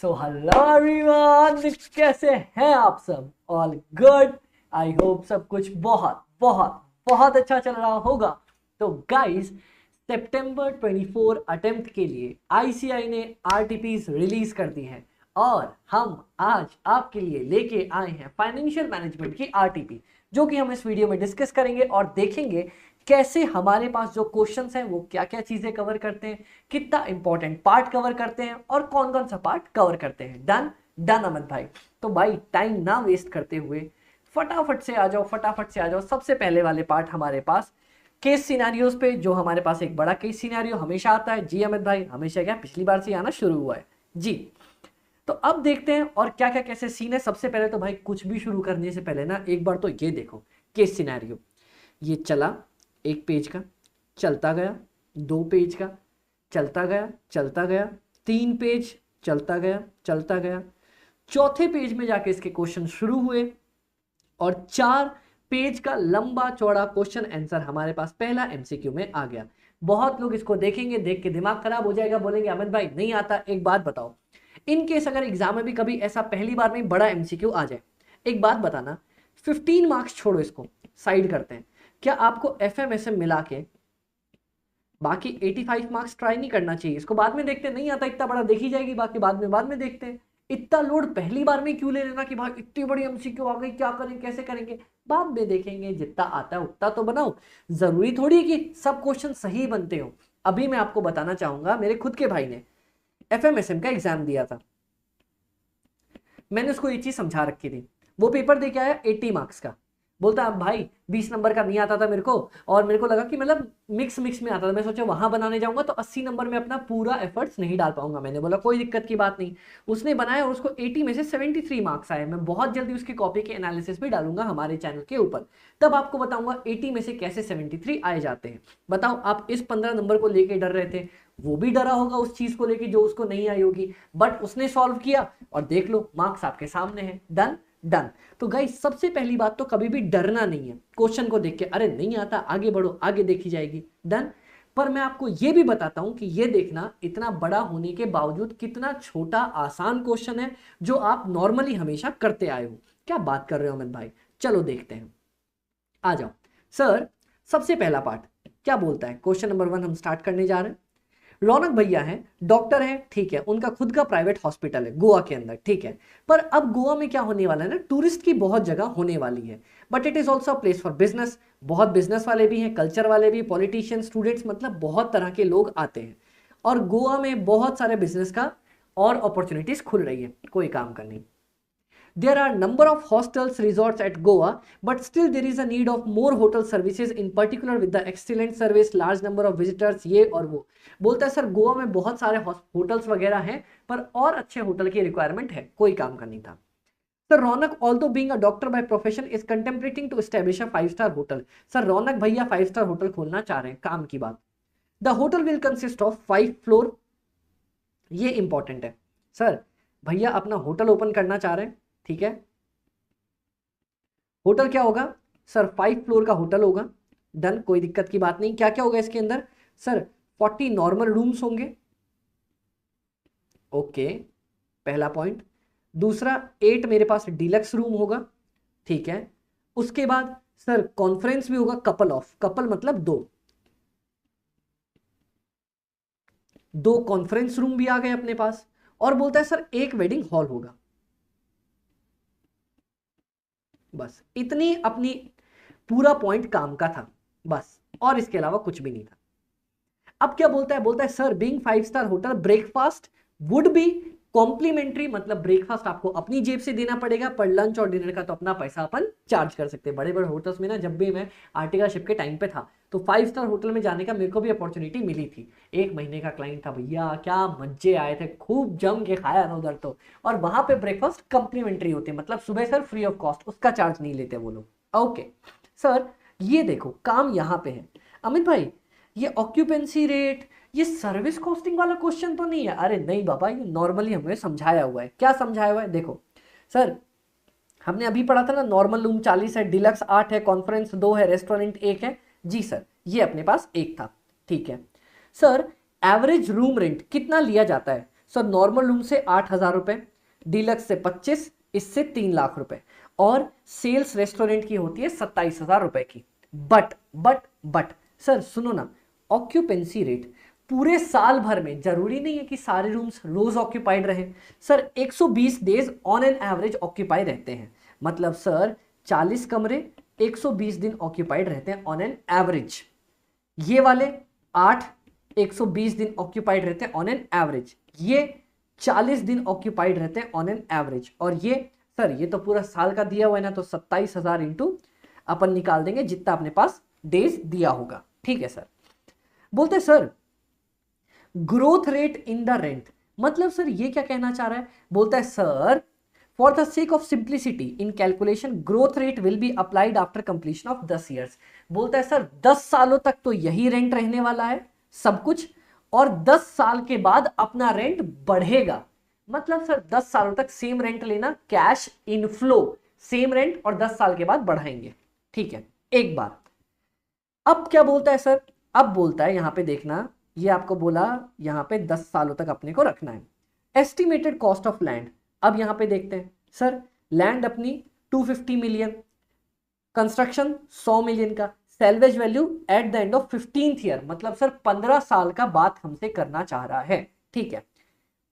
So hello everyone, कैसे हैं आप सब? All good. आई होप सब कुछ बहुत बहुत बहुत अच्छा चल रहा होगा। तो गाइस, सितंबर 24 अटेम्प्ट के लिए आईसीआई ने आरटीपीज रिलीज कर दी है और हम आज आपके लिए लेके आए हैं फाइनेंशियल मैनेजमेंट की आरटीपी, जो कि हम इस वीडियो में डिस्कस करेंगे और देखेंगे कैसे हमारे पास जो क्वेश्चंस हैं वो क्या क्या चीजें कवर करते हैं, कितना इंपॉर्टेंट पार्ट कवर करते हैं और कौन कौन सा पार्ट कवर करते हैं। डन डन अमित भाई। तो भाई टाइम ना वेस्ट करते हुए फटाफट से आ जाओ, फटाफट से आ जाओ। सबसे पहले वाले पार्ट हमारे पास केस सिनेरियोज पे, जो हमारे पास एक बड़ा केस सिनेरियो हमेशा आता है। जी अमित भाई, हमेशा क्या पिछली बार से आना शुरू हुआ है जी। तो अब देखते हैं और क्या क्या कैसे सीन है। सबसे पहले तो भाई कुछ भी शुरू करने से पहले ना एक बार तो ये देखो केस सिनेरियो। ये चला एक पेज का, चलता गया, दो पेज का, चलता गया, चलता गया, तीन पेज, चलता गया, चलता गया, चौथे पेज में जाके इसके क्वेश्चन शुरू हुए और 4 पेज का लंबा चौड़ा क्वेश्चन आंसर हमारे पास पहला एमसीक्यू में आ गया। बहुत लोग इसको देखेंगे, देख के दिमाग खराब हो जाएगा, बोलेंगे अमित भाई नहीं आता। एक बात बताओ, इन केस अगर एग्जाम में भी कभी ऐसा पहली बार में बड़ा एमसीक्यू आ जाए, एक बात बताना, 15 मार्क्स छोड़ो, इसको साइड करते हैं, क्या आपको एफएमएसएम मिला के बाकी 85 मार्क्स ट्राई नहीं करना चाहिए? इसको बाद में देखते हैं, नहीं आता इतना बड़ा देखी जाएगी, बाकी बाद में देखते हैं। इतना लोड पहली बार में क्यों ले लेना कि भाई इतनी बड़ी एमसीक्यू आ गई, क्या करें कैसे करेंगे, बाद में देखेंगे। जितना आता है उतना तो बनाओ, जरूरी थोड़ी है कि सब क्वेश्चन सही बनते हो। अभी मैं आपको बताना चाहूंगा, मेरे खुद के भाई ने एफएमएसएम का एग्जाम दिया था, मैंने उसको ये चीज समझा रखी थी। वो पेपर दे के आया 80 मार्क्स का, बोलता भाई 20 नंबर का नहीं आता था मेरे को, और मेरे को लगा कि मतलब मिक्स मिक्स में आता था, मैं सोचा वहां बनाने जाऊंगा तो 80 नंबर में अपना पूरा एफर्ट्स नहीं डाल पाऊंगा। मैंने बोला कोई दिक्कत की बात नहीं। उसने बनाया और उसको 80 में से 73 मार्क्स आए। मैं बहुत जल्दी उसकी कॉपी के एनालिसिस भी डालूंगा हमारे चैनल के ऊपर, तब आपको बताऊंगा 80 में से कैसे 73 आए जाते हैं। बताओ, आप इस 15 नंबर को लेके डर रहे थे, वो भी डरा होगा उस चीज को लेके जो उसको नहीं आई होगी, बट उसने सॉल्व किया और देख लो मार्क्स आपके सामने हैं। Done done. तो गाइस, सबसे पहली बात तो कभी भी डरना नहीं है क्वेश्चन को देख के, अरे नहीं आता आगे बढ़ो, आगे देखी जाएगी। डन। पर मैं आपको यह भी बताता हूं कि यह देखना इतना बड़ा होने के बावजूद कितना छोटा आसान क्वेश्चन है, जो आप नॉर्मली हमेशा करते आए हो। क्या बात कर रहे हो अमित भाई? चलो देखते हैं, आ जाओ सर। सबसे पहला पार्ट क्या बोलता है, क्वेश्चन नंबर 1 हम स्टार्ट करने जा रहे हैं। रौनक भैया हैं, डॉक्टर हैं, ठीक है, उनका खुद का प्राइवेट हॉस्पिटल है गोवा के अंदर, ठीक है। पर अब गोवा में क्या होने वाला है ना, टूरिस्ट की बहुत जगह होने वाली है, but it is also place for business. बहुत बिजनेस वाले भी हैं, कल्चर वाले भी, पॉलिटिशियन, स्टूडेंट्स, मतलब बहुत तरह के लोग आते हैं। और गोवा में बहुत सारे बिजनेस का और अपॉर्चुनिटीज खुल रही है कोई काम करने। There are number of hostels, resorts at Goa, but still there is a need of more hotel services, in particular with the excellent service, large number of visitors, ये और वो। बोलता है सर गोवा में बहुत सारे होटल्स वगैरह हैं, पर और अच्छे होटल की रिक्वायरमेंट है, कोई काम का नहीं था। Sir Raunak, although being a doctor by profession, is contemplating to establish a 5-star hotel। Sir Raunak भैया 5-star होटल खोलना चाह रहे हैं, काम की बात। The hotel will consist of 5 floor, ये इंपॉर्टेंट है। सर भैया अपना होटल ओपन करना चाह रहे हैं, ठीक है। होटल क्या होगा सर? 5 फ्लोर का होटल होगा। डन, कोई दिक्कत की बात नहीं। क्या क्या होगा इसके अंदर? सर 40 नॉर्मल रूम्स होंगे, ओके, पहला पॉइंट। दूसरा 8 मेरे पास डिलक्स रूम होगा, ठीक है। उसके बाद सर कॉन्फ्रेंस भी होगा, कपल ऑफ, कपल मतलब दो कॉन्फ्रेंस रूम भी आ गए अपने पास। और बोलता है सर एक वेडिंग हॉल होगा। बस इतनी अपनी पूरा पॉइंट काम का था, बस, और इसके अलावा कुछ भी नहीं था। अब क्या बोलता है? बोलता है सर बीइंग 5-स्टार hotel, breakfast would be complimentary, मतलब ब्रेकफास्ट आपको अपनी जेब से देना पड़ेगा, पर लंच और डिनर का तो अपना पैसा अपन चार्ज कर सकते हैं। बड़े बड़े होटल्स में ना, जब भी मैं आर्टिका शिप के टाइम पे था तो 5-स्टार होटल में जाने का मेरे को भी अपॉर्चुनिटी मिली थी। 1 महीने का क्लाइंट था भैया, क्या मजे आए थे, खूब जम के खाया ना उधर तो। और वहां पे ब्रेकफास्ट कॉम्प्लीमेंट्री होते हैं, मतलब सुबह सर फ्री ऑफ कॉस्ट, उसका चार्ज नहीं लेते वो लोग। ओके सर, ये देखो काम यहाँ पे है। अमित भाई ये ऑक्यूपेंसी रेट, ये सर्विस कॉस्टिंग वाला क्वेश्चन तो नहीं है? अरे नहीं बाबा, ये नॉर्मली हमें समझाया हुआ है। क्या समझाया हुआ है? देखो सर, हमने अभी पढ़ा था ना, नॉर्मल रूम 40 है, डिलक्स 8 है, कॉन्फ्रेंस 2 है, रेस्टोरेंट 1 है। जी सर, ये अपने पास 1 था, ठीक है। सर एवरेज रूम रेंट कितना लिया जाता है? सो नॉर्मल रूम से 8,000 रुपए, डीलक्स से 25, इससे 3 लाख रुपए, और सेल्स रेस्टोरेंट की होती है 27,000 रुपए की। बट सर सुनो ना, ऑक्यूपेंसी रेट पूरे साल भर में जरूरी नहीं है कि सारे रूम्स रोज ऑक्यूपाइड रहे sir, 120 days on an average occupy रहते हैं। मतलब सर 40 कमरे 120 दिन ऑक्यूपाइड रहते हैं ऑन एन एवरेज। ये वाले 8 120 दिन ऑक्यूपाइड रहते हैं ऑन एन एवरेज, ये 40 दिन ऑक्यूपाइड रहते हैं ऑन एन एवरेज, और ये सर ये तो पूरा साल का दिया हुआ है ना, तो 27,000 इंटू अपन निकाल देंगे जितना अपने पास डेज दिया होगा। ठीक है सर। बोलते sir growth rate in the rent, मतलब सर ये क्या कहना चाह रहा है? बोलता है sir for the sake of simplicity in calculation growth rate will be applied after completion of 10 years. बोलता है सर 10 सालों तक तो यही रेंट रहने वाला है सब कुछ, और 10 साल के बाद अपना रेंट बढ़ेगा। मतलब सर 10 सालों तक सेम रेंट लेना, कैश इनफ्लो सेम रेंट, और 10 साल के बाद बढ़ाएंगे। ठीक है, एक बार अब क्या बोलता है सर? अब बोलता है यहां पे देखना, ये आपको बोला यहां पे 10 सालों तक अपने को रखना है। एस्टिमेटेड कॉस्ट ऑफ लैंड, अब यहां पे देखते हैं सर, लैंड अपनी 250 मिलियन, कंस्ट्रक्शन 100 मिलियन का, salvage value eight the end of 15th year, मतलब सर 15 साल का बात हमसे करना चाह रहा है। ठीक है,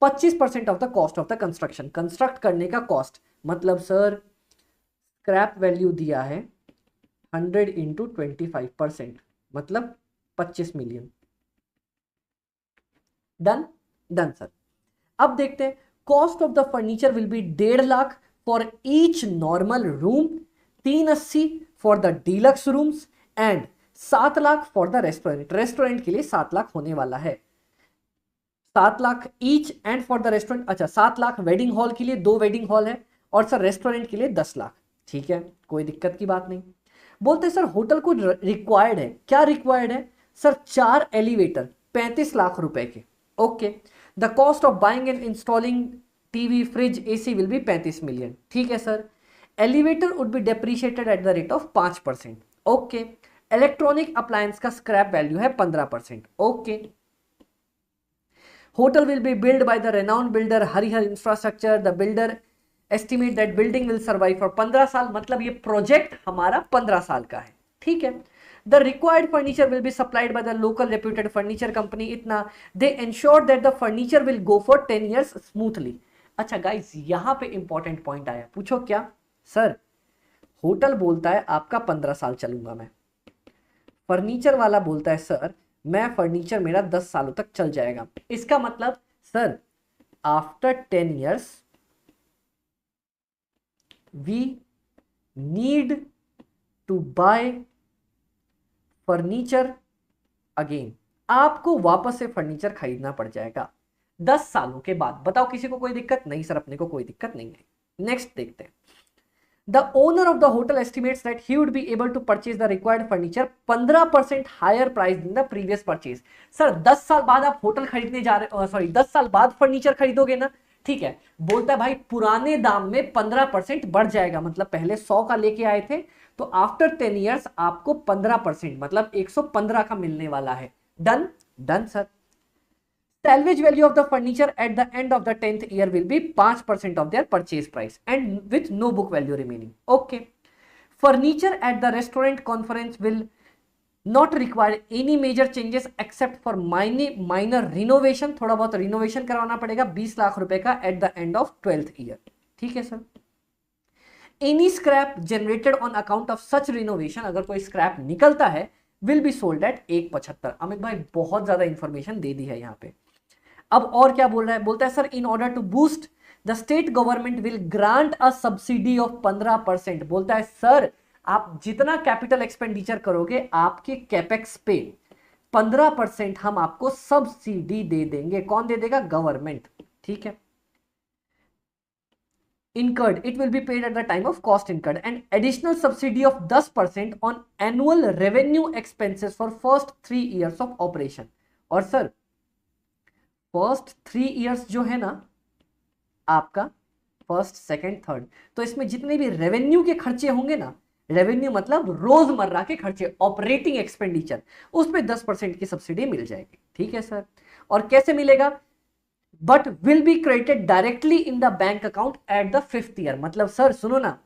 25% of the cost of the construction, construct करने का कॉस्ट, मतलब सर स्क्रैप वैल्यू दिया है 100 इंटू 25%, मतलब 25 मिलियन। Done sir. अब देखते हैं cost of the furniture will B 1.5 lakh for each normal room, 380 for the deluxe rooms, and 7 lakh for the restaurant. Restaurant के लिए 7 लाख होने वाला है, 7 lakh each, and for the restaurant, अच्छा 7 लाख वेडिंग हॉल के लिए, 2 वेडिंग हॉल है, और सर रेस्टोरेंट के लिए 10 लाख। ठीक है, कोई दिक्कत की बात नहीं। बोलते सर होटल को रिक्वायर्ड है, क्या रिक्वायर्ड है सर? 4 एलिवेटर 35 लाख रुपए के। Okay, the cost of buying and installing TV fridge AC will be 35 million. ठीक है sir. Elevator would be depreciated at the rate of 5%। Okay, electronic appliance का scrap value है 15%। Okay, hotel will be build by the renowned builder Harihar infrastructure, the builder estimate that building will survive for 15 साल, मतलब ये project हमारा 15 साल का है। ठीक है, the required furniture will be supplied by the local reputed furniture company, इतना they ensure that the furniture will go for 10 years smoothly. अच्छा गाइस, यहां पे इंपॉर्टेंट पॉइंट आया, पूछो क्या सर? होटल बोलता है आपका 15 साल चलूंगा मैं, फर्नीचर वाला बोलता है सर मैं फर्नीचर मेरा 10 सालों तक चल जाएगा। इसका मतलब sir after 10 years we need to buy furniture again, आपको वापस से फर्नीचर खरीदना पड़ जाएगा 10 सालों के बाद। बताओ किसी को कोई दिक्कत? नहीं सर, अपने को कोई दिक्कत नहीं है। नेक्स्ट देखते हैं, the owner of the hotel estimates that he would be able to purchase the required furniture 15% higher price than the previous purchase. Sir 10 साल बाद आप होटल खरीदने जा रहे, सॉरी 10 साल बाद फर्नीचर खरीदोगे ना, ठीक है, बोलता है भाई पुराने दाम में 15% बढ़ जाएगा, मतलब पहले 100 का लेके आए थे, तो आफ्टर 10 ईयर्स आपको 15% मतलब 115 का मिलने वाला है। Done sir. Salvage value of the furniture at the end of the 10th year will be 5% of their purchase price and with no book value remaining. Okay. Furniture at the restaurant conference will not require any major changes except for minor renovation. थोड़ा बहुत renovation करवाना पड़ेगा 20 लाख रुपए का at the end of 12th year. ठीक है sir. Any scrap generated on account of such renovation, अगर कोई scrap निकलता है will be sold at 1.75। Amit भाई बहुत ज्यादा इंफॉर्मेशन दे दी है यहाँ पे। अब और क्या बोल रहा है? बोलता है sir in order to boost the state government will grant a subsidy of 15%। बोलता है सर आप जितना कैपिटल एक्सपेंडिचर करोगे आपके कैपेक्स पे 15% हम आपको सब्सिडी दे देंगे। कौन दे देगा? गवर्नमेंट। ठीक है। incurred, it will be paid at the time of cost incurred, and additional subsidy of 10% on annual revenue expenses for first 3 years of operation। और सर फर्स्ट 3 इयर्स जो है ना आपका, फर्स्ट सेकंड थर्ड, तो इसमें जितने भी रेवेन्यू के खर्चे होंगे ना, रेवेन्यू मतलब रोजमर्रा के खर्चे, ऑपरेटिंग एक्सपेंडिचर, उसमें 10% की सब्सिडी मिल जाएगी। ठीक है सर। और कैसे मिलेगा? But will be credited directly in the bank account at the 5th year. मतलब सर सुनो ना,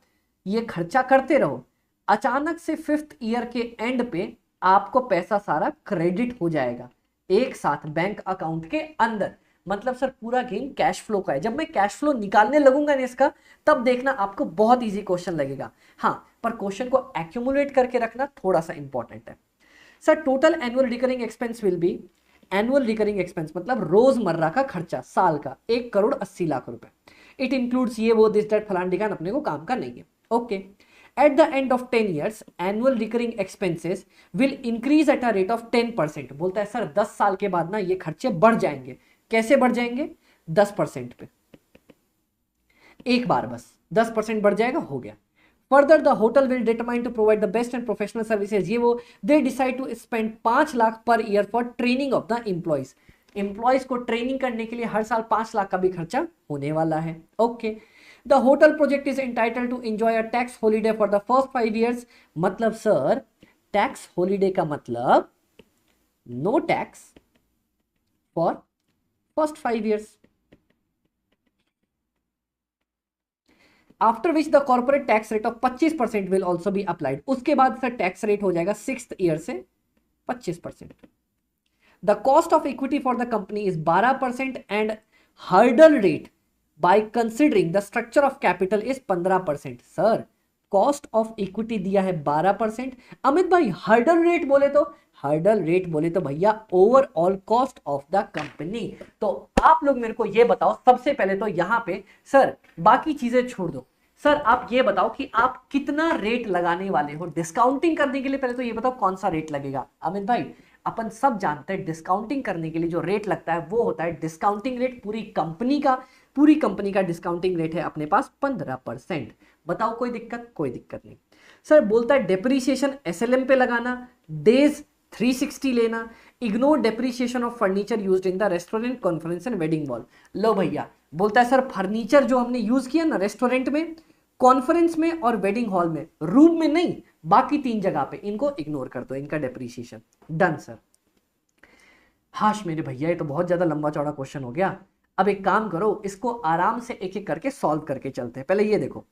ये खर्चा करते रहो, अचानक से 5th ईयर के एंड पे आपको पैसा सारा क्रेडिट हो जाएगा एक साथ बैंक अकाउंट के अंदर। मतलब सर पूरा गेम कैश फ्लो का है। जब मैं कैश फ्लो निकालने लगूंगा ना इसका, तब देखना आपको बहुत इजी क्वेश्चन लगेगा। हाँ, पर क्वेश्चन को एक्यूमुलेट करके रखना थोड़ा सा इंपॉर्टेंट है। Sir total annual recurring expense will be, annual recurring expense मतलब रोजमर्रा का खर्चा साल का 1,80,00,000 रुपए। इट इंक्लूड्स ये वो दिस दैट फलान ढिकान, अपने को काम का नहीं है। Okay, eight the end of 10 years annual recurring expenses will increase at a rate of 10%। बोलता है सर 10 साल के बाद ना ये खर्चे बढ़ जाएंगे। कैसे बढ़ जाएंगे? 10% पे, एक बार बस 10% बढ़ जाएगा, हो गया। Further the hotel will determine to provide the best and professional services, ये वो they decide to spend 5 lakh per year for training of the employees. Employees को ट्रेनिंग करने के लिए हर साल 5 लाख का भी खर्चा होने वाला है। Okay, the hotel project is entitled to enjoy a tax holiday for the first 5 years। मतलब सर टैक्स हॉलीडे का मतलब no tax for first 5 years, after which the corporate tax rate of 25% will also be applied. उसके बाद sir tax rate हो जाएगा 6th year से 25%। The cost of equity for the company is 12% and hurdle rate by considering the structure of capital is 15%। Sir cost of equity दिया है 12%। अमित भाई hurdle rate बोले तो, हर्डल रेट बोले तो भैया overall cost of the company. तो आप लोग मेरे को ये बताओ सबसे पहले तो यहां पे सर बाकी चीजें छोड़ दो, सर आप ये बताओ कि आप कितना रेट लगाने वाले हो डिस्काउंटिंग करने के लिए। पहले तो ये बताओ कौन सा रेट लगेगा। अमित भाई अपन सब जानते हैं डिस्काउंटिंग करने के लिए जो रेट लगता है वो होता है डिस्काउंटिंग रेट पूरी कंपनी का, पूरी कंपनी का डिस्काउंटिंग रेट है अपने पास 15%। बताओ कोई दिक्कत? कोई दिक्कत नहीं। सर बोलता है डेप्रीसिएशन एसएलएम पे लगाना, डेज 360 लेना, ignore depreciation of furniture used in the restaurant conference and wedding hall. लो भैया बोलता है सर फर्नीचर जो हमने यूज किया ना रेस्टोरेंट में, कॉन्फ्रेंस में और वेडिंग हॉल में, रूम में नहीं, बाकी 3 जगह पे इनको इग्नोर कर दो, इनका डेप्रीसिएशन। Done sir. हाश मेरे भैया ये तो बहुत ज्यादा लंबा चौड़ा क्वेश्चन हो गया। अब एक काम करो, इसको आराम से एक एक करके सॉल्व करके चलते हैं। पहले ये देखो,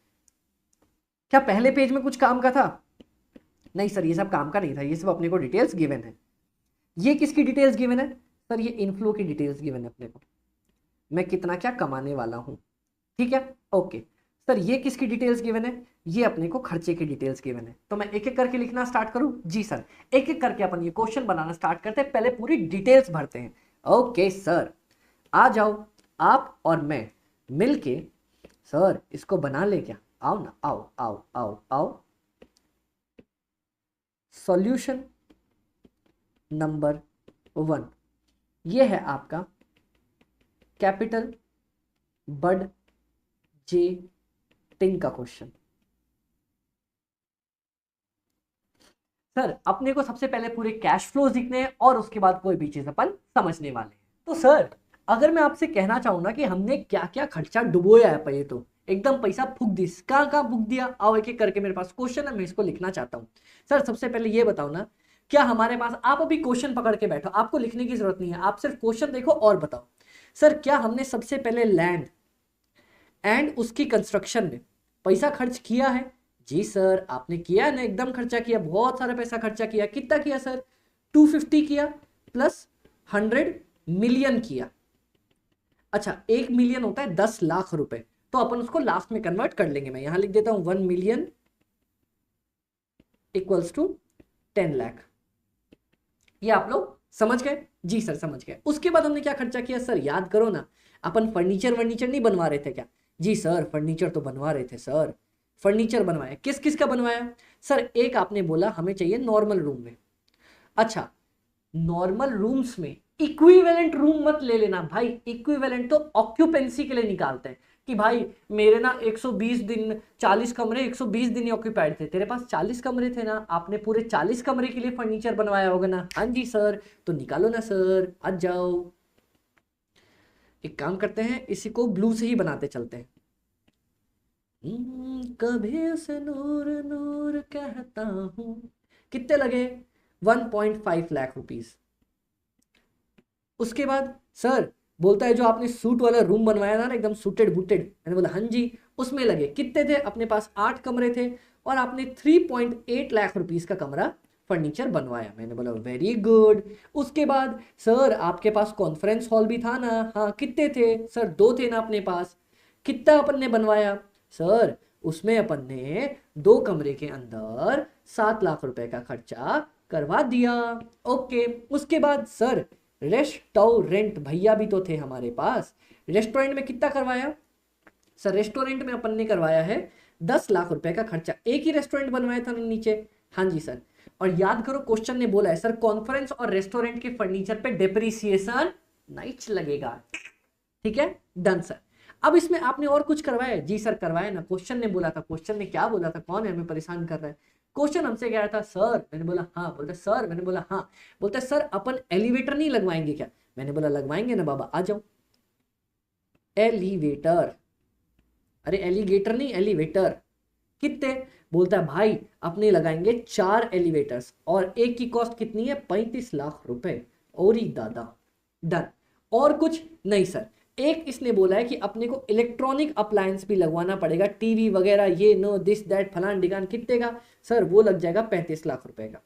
क्या पहले पेज में कुछ काम का था? नहीं सर ये सब काम का नहीं था, ये सब अपने को डिटेल्स गिवन है। ये किसकी डिटेल्स गिवन है? सर ये इनफ्लो की डिटेल्स गिवन है अपने को, मैं कितना क्या कमाने वाला हूं। ठीक है, ओके। सर ये किसकी डिटेल्स गिवन है? ये अपने को खर्चे की डिटेल्स गिवन है। तो मैं एक एक करके लिखना स्टार्ट करूं? जी सर, एक एक करके अपन ये क्वेश्चन बनाना स्टार्ट करते हैं, पहले पूरी डिटेल्स भरते हैं। ओके सर, आ जाओ आप और मैं मिलके। सर इसको बना ले क्या? आओ ना, आओ आओ आओ आओ। सॉल्यूशन नंबर 1, ये है आपका कैपिटल बजटिंग का क्वेश्चन। सर अपने को सबसे पहले पूरे कैश फ्लोज लिखने हैं और उसके बाद कोई भी चीज अपन समझने वाले हैं। तो सर अगर मैं आपसे कहना चाहूँ ना कि हमने क्या क्या खर्चा डुबोया है, पहले तो एकदम पैसा फूक दी, कहाँ कहाँ फूक दिया, आओ एक एक करके, मेरे पास क्वेश्चन है मैं इसको लिखना चाहता हूँ। सर सबसे पहले ये बताओ ना, क्या हमारे पास, आप अभी क्वेश्चन पकड़ के बैठो, आपको लिखने की जरूरत नहीं है, आप सिर्फ क्वेश्चन देखो और बताओ। सर क्या हमने सबसे पहले लैंड एंड उसकी कंस्ट्रक्शन में पैसा खर्च किया है? जी सर आपने किया ना, एकदम खर्चा किया, बहुत सारा पैसा खर्चा किया। कितना किया सर? 250 किया प्लस 100 मिलियन किया। अच्छा 1 मिलियन होता है 10 लाख रुपए, तो अपन उसको लास्ट में कन्वर्ट कर लेंगे। मैं यहां लिख देता हूं 1 मिलियन इक्वल्स टू 10 लाख। ये आप लोग समझ गए? जी सर समझ गए। उसके बाद हमने क्या खर्चा किया सर, याद करो ना, अपन फर्नीचर वर्नीचर नहीं बनवा रहे थे क्या? जी सर फर्नीचर तो बनवा रहे थे सर, फर्नीचर बनवाया। किस किस का बनवाया? सर एक आपने बोला हमें चाहिए नॉर्मल रूम में। अच्छा नॉर्मल रूम्स में इक्विवेलेंट रूम मत ले लेना भाई, इक्विवेलेंट तो ऑक्यूपेंसी के लिए निकालते हैं कि भाई मेरे ना 120 दिन 40 कमरे 120 दिन ही ऑक्यूपाइड थे, तेरे पास 40 कमरे थे ना, आपने पूरे 40 कमरे के लिए फर्नीचर बनवाया होगा ना। हाँ जी सर, तो निकालो ना सर, आ जाओ। एक काम करते हैं, इसी को ब्लू से ही बनाते चलते हैं। कभी उसे नूर नूर कहता हूं। कितने लगे? 1.5 लाख रुपीस। उसके बाद सर बोलता है जो आपने सूट वाला रूम बनवाया था ना एकदम सूटेड बूटेड, मैंने बोला हाँ जी, उसमें लगे कितने थे, अपने पास 8 कमरे थे और आपने 3.8 लाख रुपीस का कमरा फर्नीचर बनवाया। मैंने बोला वेरी गुड। उसके बाद सर आपके पास कॉन्फ्रेंस हॉल भी था ना, हाँ कितने थे सर, 2 थे ना अपने पास, कितना अपन ने बनवाया सर, उसमें अपन ने 2 कमरे के अंदर 7 लाख रुपए का खर्चा करवा दिया। ओके, उसके बाद सर रेस्टोरेंट भैया भी तो थे हमारे पास, रेस्टोरेंट में कितना करवाया सर, रेस्टोरेंट में अपन ने करवाया है 10 लाख रुपए का खर्चा, एक ही रेस्टोरेंट बनवाया था ना नीचे, हाँ जी सर। और याद करो क्वेश्चन ने बोला है सर कॉन्फ्रेंस और रेस्टोरेंट के फर्नीचर पे डिप्रिसिएशन नहीं लगेगा, ठीक है डन सर। अब इसमें आपने और कुछ करवाया है, जी सर करवाया ना, क्वेश्चन ने बोला था, क्वेश्चन ने क्या बोला था, कौन है हमें परेशान कर रहा है, क्वेश्चन हमसे कह रहा था सर, मैंने बोला हाँ, बोलता सर, मैंने बोला हाँ, बोलता सर अपन एलिवेटर नहीं लगवाएंगे क्या, मैंने बोला लगवाएंगे ना बाबा आ जाओ। एलिवेटर, अरे एलिगेटर नहीं एलिवेटर, कितने, बोलता है भाई अपने लगाएंगे 4 एलिवेटर्स और एक की कॉस्ट कितनी है 35 लाख रुपए, और ही दादा डन। और कुछ नहीं सर, एक इसने बोला है कि अपने को इलेक्ट्रॉनिक अप्लायंस भी लगवाना पड़ेगा, टीवी वगैरह ये नो दिस दैट फलान डिगान, कितने का सर, वो लग जाएगा 35 लाख रुपए का।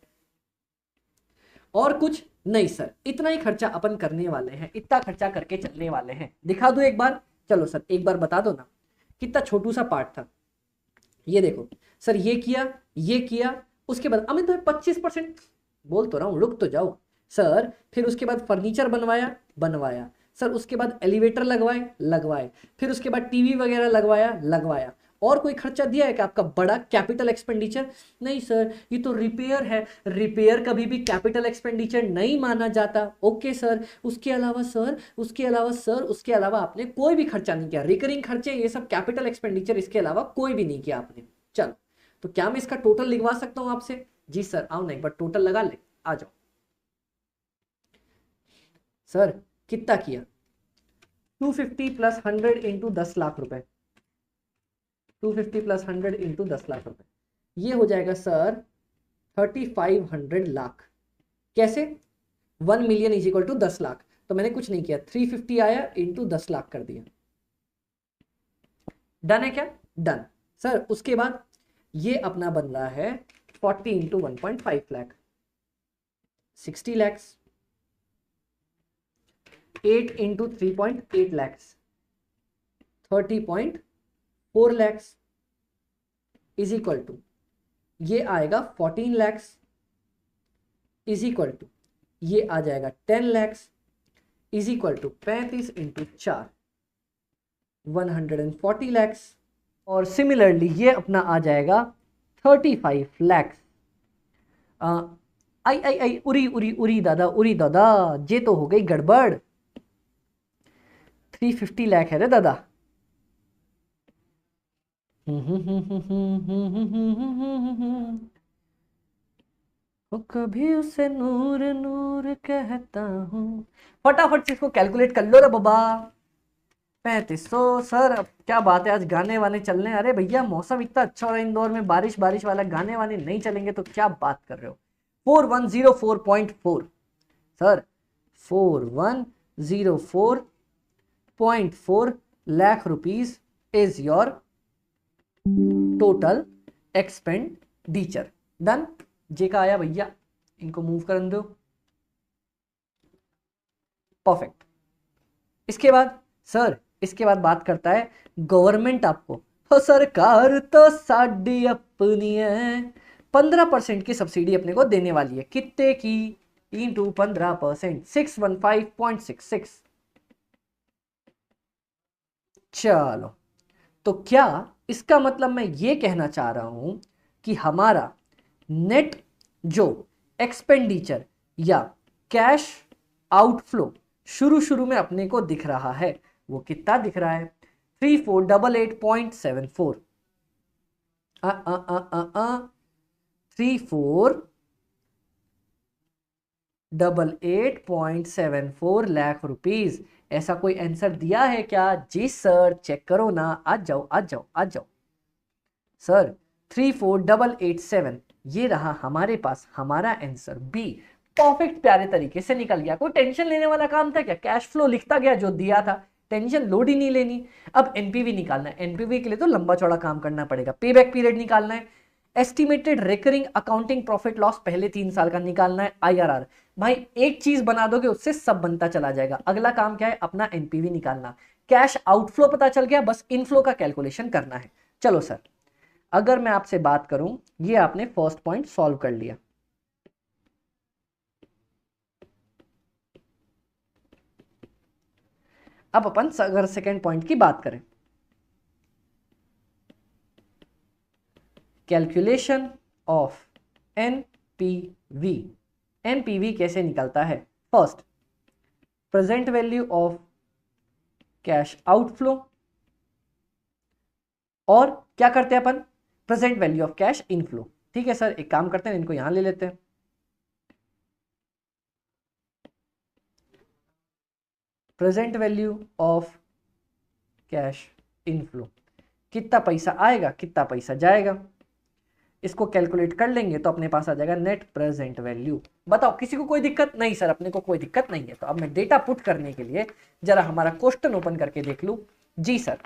और कुछ नहीं सर, इतना ही खर्चा अपन करने वाले हैं, इतना खर्चा करके चलने वाले हैं। दिखा दो एक बार, चलो सर एक बार बता दो ना, कितना छोटू सा पार्ट था, ये देखो सर, ये किया, उसके बाद अमित भाई 25%, बोल तो रहा हूँ रुक तो जाओ सर, फिर उसके बाद फर्नीचर बनवाया सर, उसके बाद एलिवेटर लगवाए, फिर उसके बाद टीवी वगैरह लगवाया। और कोई खर्चा दिया है कि आपका बड़ा कैपिटल एक्सपेंडिचर, नहीं सर ये तो रिपेयर है, रिपेयर कभी भी कैपिटल एक्सपेंडिचर नहीं माना जाता। ओके सर, उसके अलावा आपने कोई भी खर्चा नहीं किया, रिकरिंग खर्चे ये सब कैपिटल एक्सपेंडिचर, इसके अलावा कोई भी नहीं किया आपने। चलो तो क्या मैं इसका टोटल लिखवा सकता हूं आपसे, जी सर आओ ना एक बार टोटल लगा ले, आ जाओ सर, कितना किया 250 प्लस 100 इंटू 10 लाख रुपए, 250 प्लस 100 इंटू 10 लाख रुपए, ये हो जाएगा सर 3500 लाख। कैसे, 1 million is equal to 10 lakh, तो मैंने कुछ नहीं किया, 350 आया इंटू 10 लाख कर दिया, डन है क्या, डन सर। उसके बाद ये अपना बन रहा है 40 into 1.5 lakh, 60 lakhs, 8 into 3.8 lakhs, 30.4 lakhs is equal to, ये आएगा 14 लैक्स इज इक्वल टू, ये आ जाएगा 10 lakhs is equal to 35 into 4 140 lakhs, और सिमिलरली ये अपना आ जाएगा 35 लैक्स। आई उरी दादा ये तो हो गई गड़बड़, 350 लाख है रे दादा। कभी उसे नूर नूर कहता हूँ, फटाफट से इसको कैलकुलेट कर लो रे बाबा। 3500 सर, अब क्या बात है आज गाने वाने चलने, अरे भैया मौसम इतना अच्छा हो रहा है इंदौर में, बारिश वाला, गाने वाने नहीं चलेंगे तो क्या बात कर रहे हो। 4104.4 sir, 4104.4 lakh rupees is your total expenditure, done. J का आया भैया, इनको मूव कर दो, परफेक्ट। इसके बाद बात करता है गवर्नमेंट आपको, तो सरकार तो साड़ी अपनी है, 15% की सब्सिडी अपने को देने वाली है, कितने की, इंटू 15%, 615.66। चलो तो क्या इसका मतलब मैं ये कहना चाह रहा हूं कि हमारा नेट जो एक्सपेंडिचर या कैश आउटफ्लो शुरू में अपने को दिख रहा है, वो कितना दिख रहा है, 3488.74, 3488.74 लाख रुपीज। ऐसा कोई आंसर दिया है क्या, जी सर चेक करो ना, आ जाओ सर, 34887, ये रहा हमारे पास हमारा आंसर बी, परफेक्ट प्यारे तरीके से निकल गया। कोई टेंशन लेने वाला काम था क्या? कैश फ्लो लिखता गया जो दिया था, टेंशन लोड ही नहीं लेनी। अब एनपीवी निकालना है, एनपीवी के लिए तो लंबा चौड़ा काम करना पड़ेगा। पे बैक पीरियड निकालना है, estimated recurring accounting profit loss पहले 3 साल का निकालना है, आईआरआर। भाई एक चीज बना दोगे उससे सब बनता चला जाएगा। अगला काम क्या है? अपना एनपीवी निकालना। कैश आउटफ्लो पता चल गया, बस इनफ्लो का कैलकुलेशन करना है। चलो सर, अगर मैं आपसे बात करूं, ये आपने फर्स्ट पॉइंट सॉल्व कर लिया। अब अपन अगर सेकेंड पॉइंट की बात करें, कैलकुलेशन ऑफ एनपीवी। एनपीवी कैसे निकलता है? First, present value of cash outflow, और क्या करते हैं अपन? Present value of cash inflow. ठीक है सर, एक काम करते हैं, इनको यहां ले लेते हैं। Present value of cash inflow, कितना पैसा आएगा कितना पैसा जाएगा, इसको कैलकुलेट कर लेंगे तो अपने पास आ जाएगा नेट प्रेजेंट वैल्यू। बताओ किसी को कोई दिक्कत? नहीं सर, अपने को कोई दिक्कत नहीं है। तो अब मैं डेटा पुट करने के लिए जरा हमारा क्वेश्चन ओपन करके देख लूं। जी सर,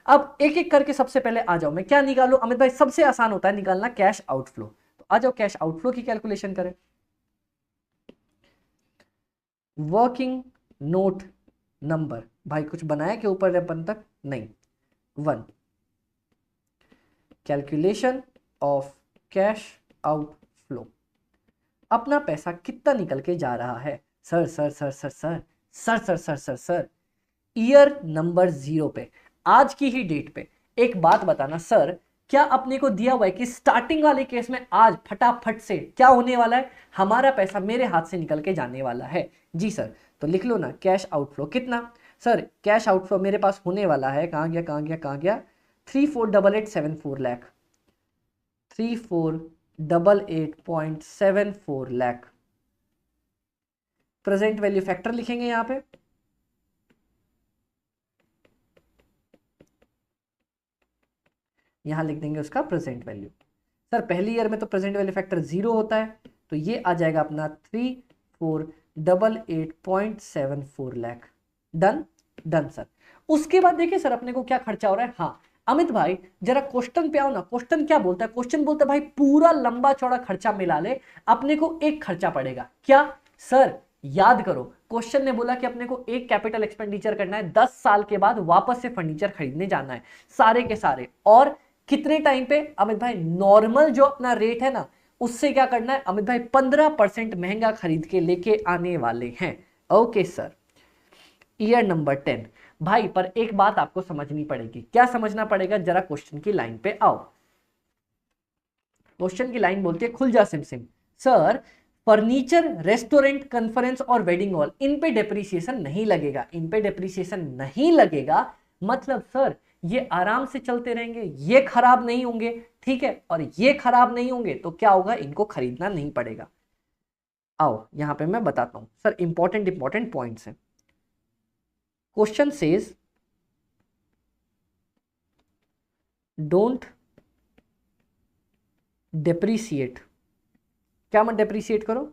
अब एक एक करके सबसे पहले आ जाओ, मैं क्या निकालू? अमित भाई सबसे आसान होता है निकालना कैश आउटफ्लो। तो आ जाओ कैश आउटफ्लो की कैलकुलेशन करें। वर्किंग नोट नंबर, भाई कुछ बनाया के ऊपर अपन तक? नहीं। 1, कैलकुलेशन ऑफ कैश आउटफ्लो, अपना पैसा कितना निकल के जा रहा है? Sir sir sir sir sir sir sir sir sir sir year number 0 पे, आज की ही डेट पे एक बात बताना सर, क्या अपने को दिया हुआ है कि स्टार्टिंग वाले केस में आज फटाफट से क्या होने वाला है? हमारा पैसा मेरे हाथ से निकल के जाने वाला है। जी सर, तो लिख लो ना कैश आउटफ्लो कितना। सर कैश आउटफ्लो मेरे पास होने वाला है, कहां गया कहां गया कहां गया, 348874 lakh, 3488.74 lakh. Present value factor लिखेंगे यहां पे, यहां लिख देंगे उसका प्रेजेंट वैल्यू। सर पहली ईयर में तो प्रेजेंट वैल्यू फैक्टर 0 होता है, तो ये आ जाएगा अपना 3488.74 लाख। Done done sir. उसके बाद देखिए सर अपने को क्या खर्चा हो रहा है। हाँ अमित भाई जरा क्वेश्चन पे आओ ना, क्वेश्चन क्या बोलता है? क्वेश्चन बोलता है भाई पूरा लंबा चौड़ा खर्चा मिला ले, अपने को एक खर्चा पड़ेगा। क्या सर? याद करो, क्वेश्चन ने बोला कि अपने को एक कैपिटल एक्सपेंडिचर करना है, 10 साल के बाद वापस से फर्नीचर खरीदने जाना है सारे के सारे, और कितने टाइम पे? अमित भाई नॉर्मल जो अपना रेट है ना उससे क्या करना है अमित भाई? 15% महंगा खरीद के लेके आने वाले हैं। Okay sir, year number 10। भाई पर एक बात आपको समझनी पड़ेगी। क्या समझना पड़ेगा? जरा क्वेश्चन की लाइन पे आओ। क्वेश्चन की लाइन बोलती है खुल जा SIM SIM. Sir furniture, restaurant, conference और वेडिंग हॉल, इन पे डेप्रीसिएशन नहीं लगेगा। इन पे डेप्रीसिएशन नहीं लगेगा मतलब सर ये आराम से चलते रहेंगे, ये खराब नहीं होंगे, ठीक है, और ये खराब नहीं होंगे तो क्या होगा? इनको खरीदना नहीं पड़ेगा। आओ यहां पे मैं बताता हूं सर, इंपॉर्टेंट इंपॉर्टेंट पॉइंट्स हैं। क्वेश्चन सेज डोंट डेप्रीसिएट, क्या मत डेप्रीसिएट करो?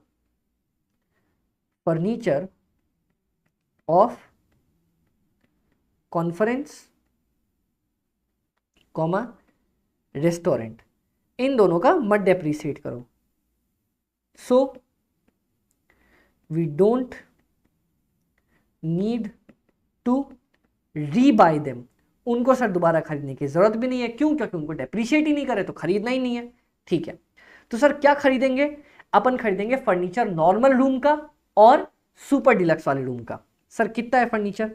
Furniture of conference comma restaurant, इन दोनों का मत डेप्रीसिएट करो। So we don't need to rebuy them, उनको सर दोबारा खरीदने की जरूरत भी नहीं है। क्यों? क्योंकि उनको डेप्रीशिएट ही नहीं करे तो खरीदना ही नहीं है। ठीक है, तो सर क्या खरीदेंगे? अपन खरीदेंगे फर्नीचर नॉर्मल रूम का और सुपर डिलक्स वाले रूम का। सर कितना है फर्नीचर?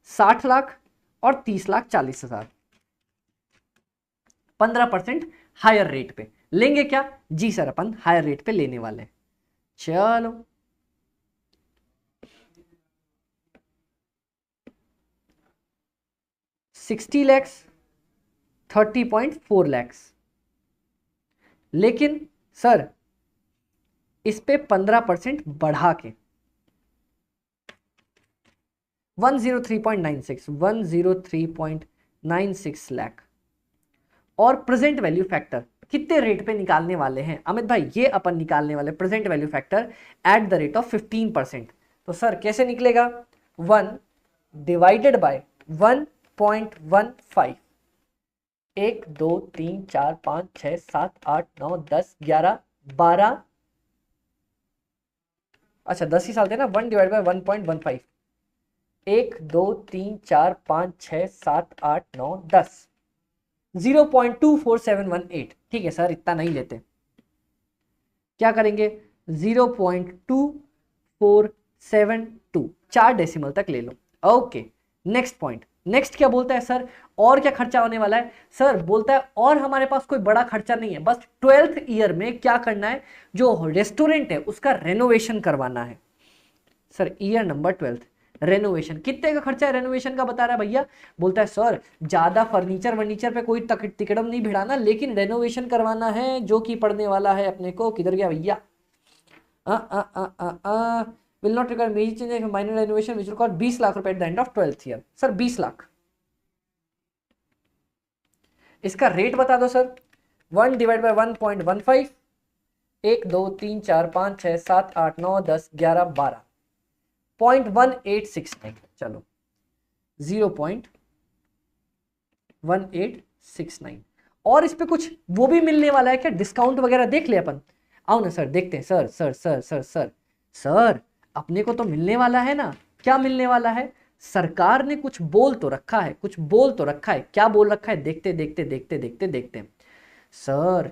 60 लाख और 30,40,000, 15% हायर रेट पे लेंगे क्या? जी सर, अपन हायर रेट पे लेने वाले हैं। चलो 60 लैक्स, 30.4 लैक्स, लेकिन सर इस पे 15% बढ़ा के 103.96 लाख, और प्रेजेंट वैल्यू फैक्टर कितने रेट पे निकालने वाले हैं अमित भाई? ये अपन निकालने वाले present value factor at the rate of 15%। तो सर कैसे निकलेगा? 1 डिवाइडेड बाय 1.15। 1 2 3 4 5 6 7 8 9 10 11 12, अच्छा 10 ही साल थे ना। 1 डिवाइड बाय 1.15, 1 2 3 4 5 6 7 8 9 10, 0.24718। ठीक है सर, इतना नहीं लेते, क्या करेंगे? 0.2472, 4 डेसिमल तक ले लो। Okay, next point. नेक्स्ट क्या बोलता है सर? और क्या खर्चा होने वाला है? सर बोलता है और हमारे पास कोई बड़ा खर्चा नहीं है, बस 12th ईयर में क्या करना है, जो रेस्टोरेंट है उसका रेनोवेशन करवाना है। Sir year number 12th, renovation कितने का खर्चा है रेनोवेशन का बता रहा है भैया? बोलता है सर ज्यादा फर्नीचर वर्नीचर पे कोई तिकड़म नहीं भिड़ाना, लेकिन रेनोवेशन करवाना है जो कि पड़ने वाला है अपने को, किधर गया भैया, will not require major change, minor renovation which will cost 20 lakh रुपए at the end of 12th year. Sir 20 lakh, इसका रेट बता दो सर। 1 डिवाइड बाय 1.15, 1 2 3 4 5 6 7 8 9 10 11 12, 0.1869, चलो 0.1869। और इस पे कुछ वो भी मिलने वाला है क्या, डिस्काउंट वगैरह देख ले अपन? आओ ना सर देखते हैं। Sir sir sir sir sir sir अपने को तो मिलने वाला है ना। क्या मिलने वाला है? सरकार ने कुछ बोल तो रखा है, कुछ बोल तो रखा है। क्या बोल रखा है? देखते देखते देखते देखते देखते सर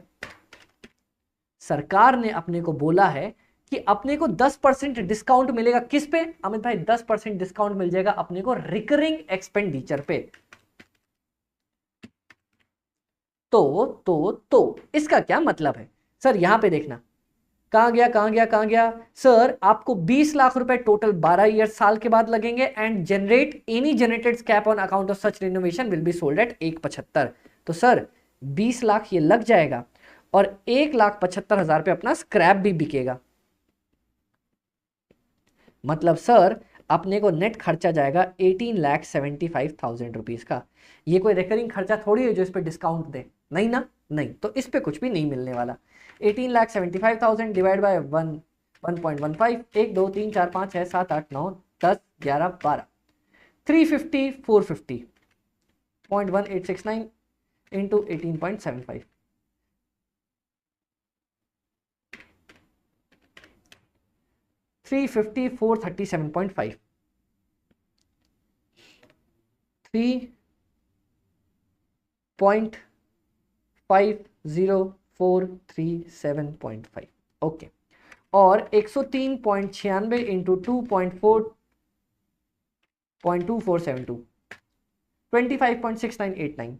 सरकार ने अपने को बोला है कि अपने को 10% डिस्काउंट मिलेगा। किस पे अमित भाई? 10% डिस्काउंट मिल जाएगा अपने को रिकरिंग एक्सपेंडिचर पे। तो इसका क्या मतलब है सर? यहां पे देखना, कहां गया कहां गया कहां गया? सर आपको 20 लाख रुपए टोटल 12 ईयर साल के बाद लगेंगे, and generate any generated scrap on account of such renovation will be sold at 1.75। तो सर 20 लाख ये लग जाएगा और 1,75,000 पे अपना स्क्रैप भी बिकेगा। मतलब सर अपने को नेट खर्चा जाएगा 18,75,000 रुपीज का। ये कोई रिकरिंग खर्चा थोड़ी है जो इस पे डिस्काउंट दे, नहीं ना, नहीं। तो इस पे कुछ भी नहीं मिलने वाला। 18,75,000 डिवाइड बाय 1.15, 1 2 3 4 5 6 7 8 9 10 11 12, 350 450, 0.1869 इंटू 18.75, 350 437.5, 3.50437.5। ओके, और 103.96 इंटू 2.2472, 25.6989,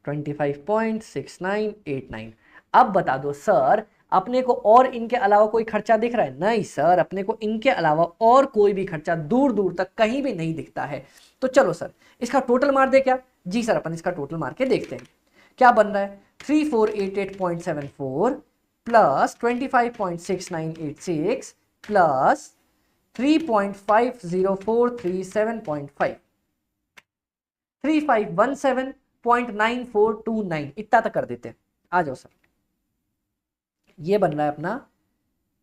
25.6989। अब बता दो सर अपने को और इनके अलावा कोई खर्चा दिख रहा है? नहीं सर, अपने को इनके अलावा और कोई भी खर्चा दूर दूर तक कहीं भी नहीं दिखता है। तो चलो सर इसका टोटल मार दे क्या? जी सर, अपन इसका टोटल मार के देखते हैं क्या बन रहा है। 3488.74 प्लस 25.6986 प्लस 3.50437.5, 3517.9429, इतना तक कर देते हैं। आ जाओ सर, ये बन रहा है अपना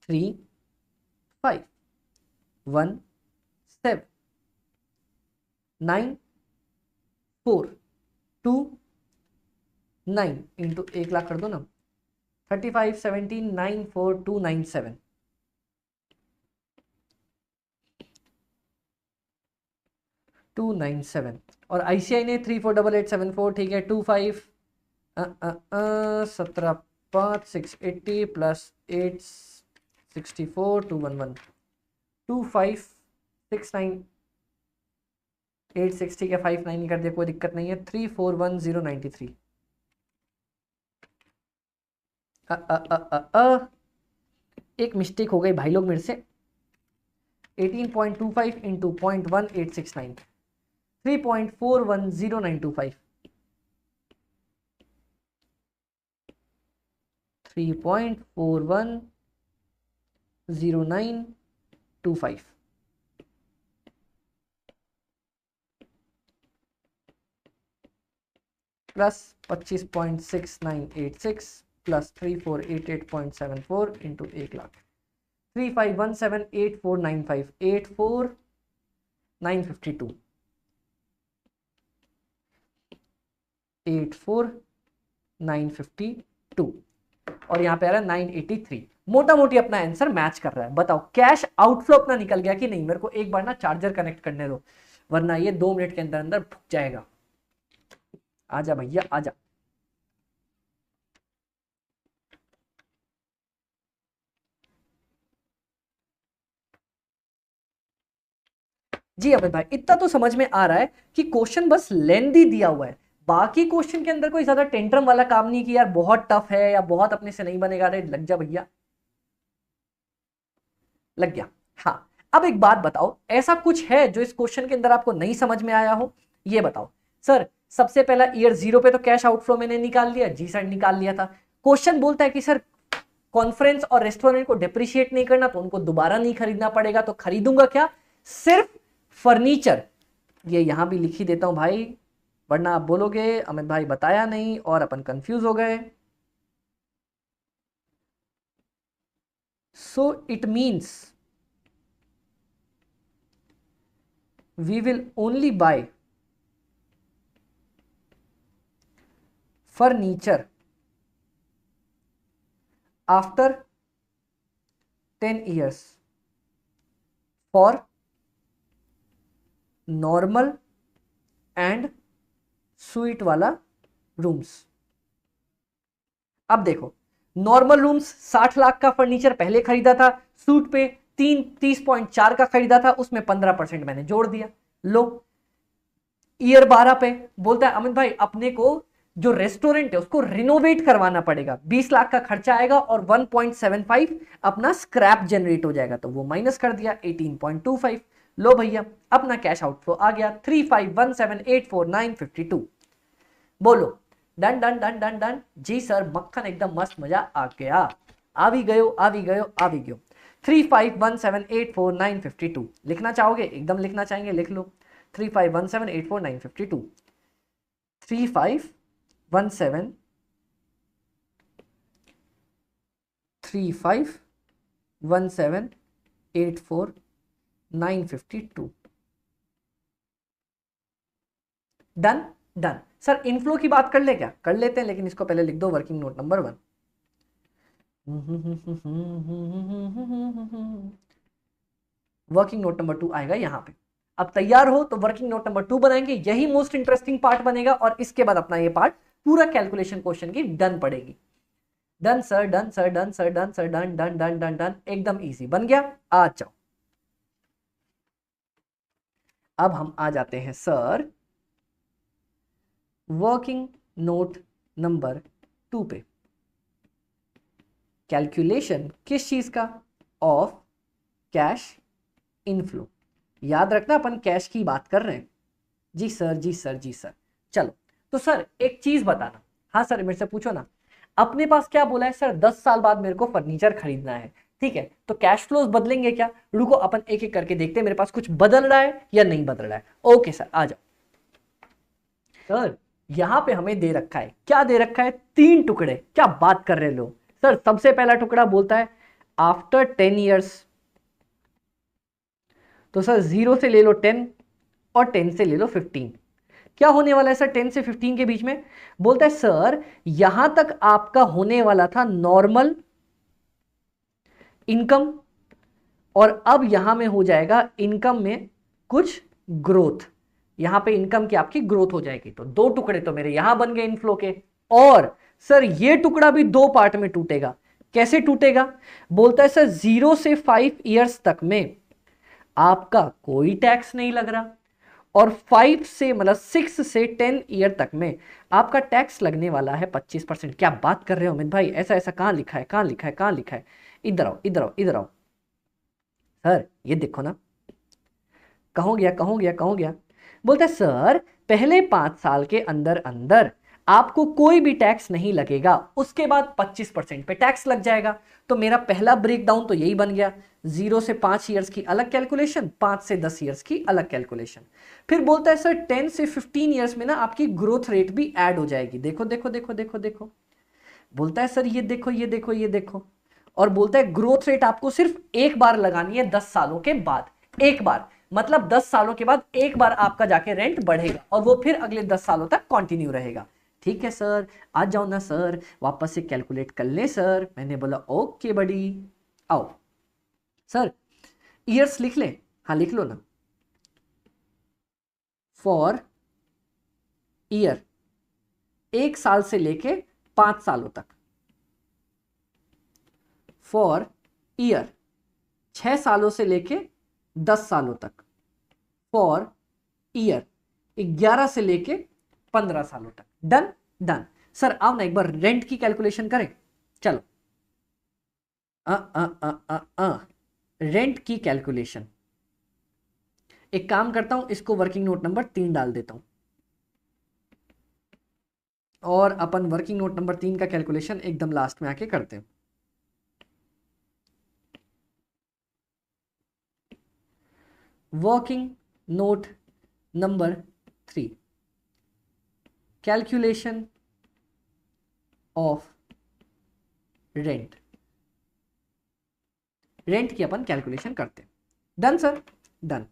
35179429 इंटू 1 लाख कर दो ना, 3517,94,297, और आईसीआई ने 348874, ठीक है, 25 17,5,680 प्लस 864 211 2569 860 का 59 कर दिया, कोई दिक्कत नहीं है। 341093। एक मिस्टेक हो गई भाई लोग मेरे से। 18.25 इंटू 0.1869, 3.410925, 3.410925, प्लस 25.6986 प्लस 3488.74 इंटू 1,00,000 35178495 84952 84952 और यहाँ पे आ रहा है 983। मोटा मोटी अपना आंसर मैच कर रहा है। बताओ कैश आउटफ्लो अपना निकल गया कि नहीं? मेरे को एक बार ना चार्जर कनेक्ट करने दो, वरना ये 2 मिनट के अंदर अंदर फूक जाएगा। आजा भैया आजा। जी अमित भाई, इतना तो समझ में आ रहा है कि क्वेश्चन बस लेंथी दिया हुआ है, बाकी क्वेश्चन के अंदर कोई ज्यादा टेंट्रम वाला काम नहीं कि यार बहुत टफ है या बहुत अपने से नहीं बनेगा। अरे लग जा भैया, लग गया। हाँ, अब एक बात बताओ, ऐसा कुछ है जो इस क्वेश्चन के अंदर आपको नहीं समझ में आया हो? ये बताओ। सर सबसे पहला ईयर 0 पे तो कैश आउटफ्लो मैंने निकाल लिया। जी सर निकाल लिया था। क्वेश्चन बोलता है कि सर कॉन्फ्रेंस और रेस्टोरेंट को डिप्रिशिएट नहीं करना, तो उनको दोबारा नहीं खरीदना पड़ेगा, तो खरीदूंगा क्या? सिर्फ फर्नीचर। ये यहां भी लिख ही देता हूं भाई, वरना आप बोलोगे अमित भाई बताया नहीं और अपन कंफ्यूज हो गए। So it means we will only buy furniture after 10 years for normal and suite वाला रूम्स। अब देखो, नॉर्मल रूम्स 60 लाख का फर्नीचर पहले खरीदा था, सूट पे 30.4 का खरीदा था, उसमें 15% मैंने जोड़ दिया। लो ईयर 12 पे बोलता है अमित भाई अपने को जो रेस्टोरेंट है उसको रिनोवेट करवाना पड़ेगा, 20 लाख का खर्चा आएगा और 1.75 अपना स्क्रैप जनरेट हो जाएगा, तो वो माइनस कर दिया 18.25। लो भैया अपना कैश आउटफ्लो आ गया 351784,952। बोलो done done done done done. जी सर मक्खन एकदम मस्त, मजा आ गया। आ भी गयो आ भी गयो आ भी गयो। 351784,952 लिखना चाहोगे? एकदम लिखना चाहेंगे लिख लो 351784,952 351784,952 डन डन। सर इनफ्लो की बात कर ले क्या? कर लेते हैं, लेकिन इसको पहले लिख दो working note number 1। Working note number 2 आएगा यहां पे। अब तैयार हो तो वर्किंग नोट नंबर 2 बनाएंगे, यही मोस्ट इंटरेस्टिंग पार्ट बनेगा, और इसके बाद अपना ये पार्ट पूरा कैलकुलेशन क्वेश्चन की डन पड़ेगी। Done sir done sir done sir done sir done done done done done, एकदम इजी बन गया। आ जाओ, अब हम आ जाते हैं सर वर्किंग नोट नंबर 2 पे। कैलकुलेशन किस चीज का? Of cash inflow. याद रखना अपन कैश की बात कर रहे हैं। जी सर जी सर जी सर। चलो तो सर एक चीज बताना। हाँ सर मेरे से पूछो ना। अपने पास क्या बोला है सर? 10 साल बाद मेरे को फर्नीचर खरीदना है, ठीक है, तो कैश फ्लोज बदलेंगे क्या? रुको अपन एक एक करके देखते हैं मेरे पास कुछ बदल रहा है या नहीं बदल रहा है। ओके सर आ जाओ। सर यहां पे हमें दे रखा है, क्या दे रखा है? 3 टुकड़े। क्या बात कर रहे लोग। सर सबसे पहला टुकड़ा बोलता है आफ्टर 10 ईयर्स, तो सर 0 से ले लो 10 और 10 से ले लो 15। क्या होने वाला है सर 10 से 15 के बीच में? बोलता है सर यहां तक आपका होने वाला था नॉर्मल इनकम, और अब यहां में हो जाएगा इनकम में कुछ ग्रोथ। यहां पे इनकम की आपकी ग्रोथ हो जाएगी। तो 2 टुकड़े तो मेरे यहां बन गए इनफ्लो के। और सर ये टुकड़ा भी 2 पार्ट में टूटेगा। कैसे टूटेगा? बोलता है सर 0 से 5 ईयर्स तक में आपका कोई टैक्स नहीं लग रहा, और 5 से मतलब 6 से 10 ईयर तक में आपका टैक्स लगने वाला है 25%। क्या बात कर रहे हो अमित भाई? ऐसा ऐसा कहां लिखा है? कहां लिखा है? कहां लिखा है? इधर आओ इधर आओ इधर आओ। सर ये देखो ना, कहो गया कहो गया कहो गया। बोलता है सर पहले 5 साल के अंदर अंदर आपको कोई भी टैक्स नहीं लगेगा, उसके बाद 25% पे टैक्स लग जाएगा। तो मेरा पहला ब्रेकडाउन तो यही बन गया। 0 से 5 ईयर्स की अलग कैलकुलेशन, 5 से 10 ईयर्स की अलग कैलकुलेशन। फिर बोलता है सर 10 से 15 ईयर्स में ना आपकी ग्रोथ रेट भी ऐड हो जाएगी। देखो देखो देखो देखो देखो, बोलता है सर ये देखो ये देखो ये देखो, और बोलता है ग्रोथ रेट आपको सिर्फ एक बार लगानी है 10 सालों के बाद, एक बार, मतलब 10 सालों के बाद एक बार आपका जाके रेंट बढ़ेगा और वो फिर अगले 10 सालों तक कंटिन्यू रहेगा। ठीक है सर, आ जाओ ना सर, वापस से कैलकुलेट कर ले सर। मैंने बोला ओके बड़ी, आओ सर ईयर्स लिख ले। हाँ लिख लो ना, फॉर ईयर 1 साल से लेके 5 सालों तक, फॉर ईयर 6 सालों से लेके 10 सालों तक, फॉर ईयर 11 से लेके 15 सालों तक। Done done. सर आओ ना एक बार रेंट की कैलकुलेशन करें, चलो। रेंट की कैलकुलेशन, एक काम करता हूं, इसको वर्किंग नोट नंबर 3 डाल देता हूं और अपन वर्किंग नोट नंबर 3 का कैलकुलेशन एकदम लास्ट में आके करते हैं। Working note number 3, calculation of rent. Rent की अपन कैलकुलेशन करते हैं। Done sir, done.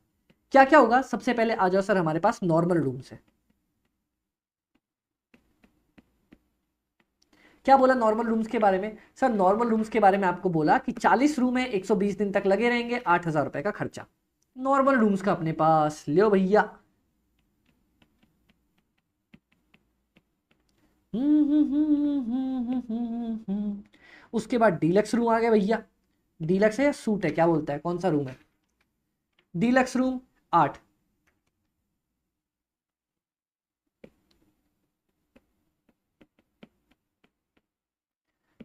क्या क्या होगा, सबसे पहले आ जाओ सर हमारे पास नॉर्मल रूम्स है। क्या बोला नॉर्मल रूम्स के बारे में? सर नॉर्मल रूम्स के बारे में आपको बोला कि 40 रूम है, 120 दिन तक लगे रहेंगे, 8,000 रुपए का खर्चा नॉर्मल रूम्स का अपने पास। लियो भैया। उसके बाद डीलक्स रूम आ गया भैया। डीलक्स है या सूट है, क्या बोलता है, कौन सा रूम है? Deluxe room 8।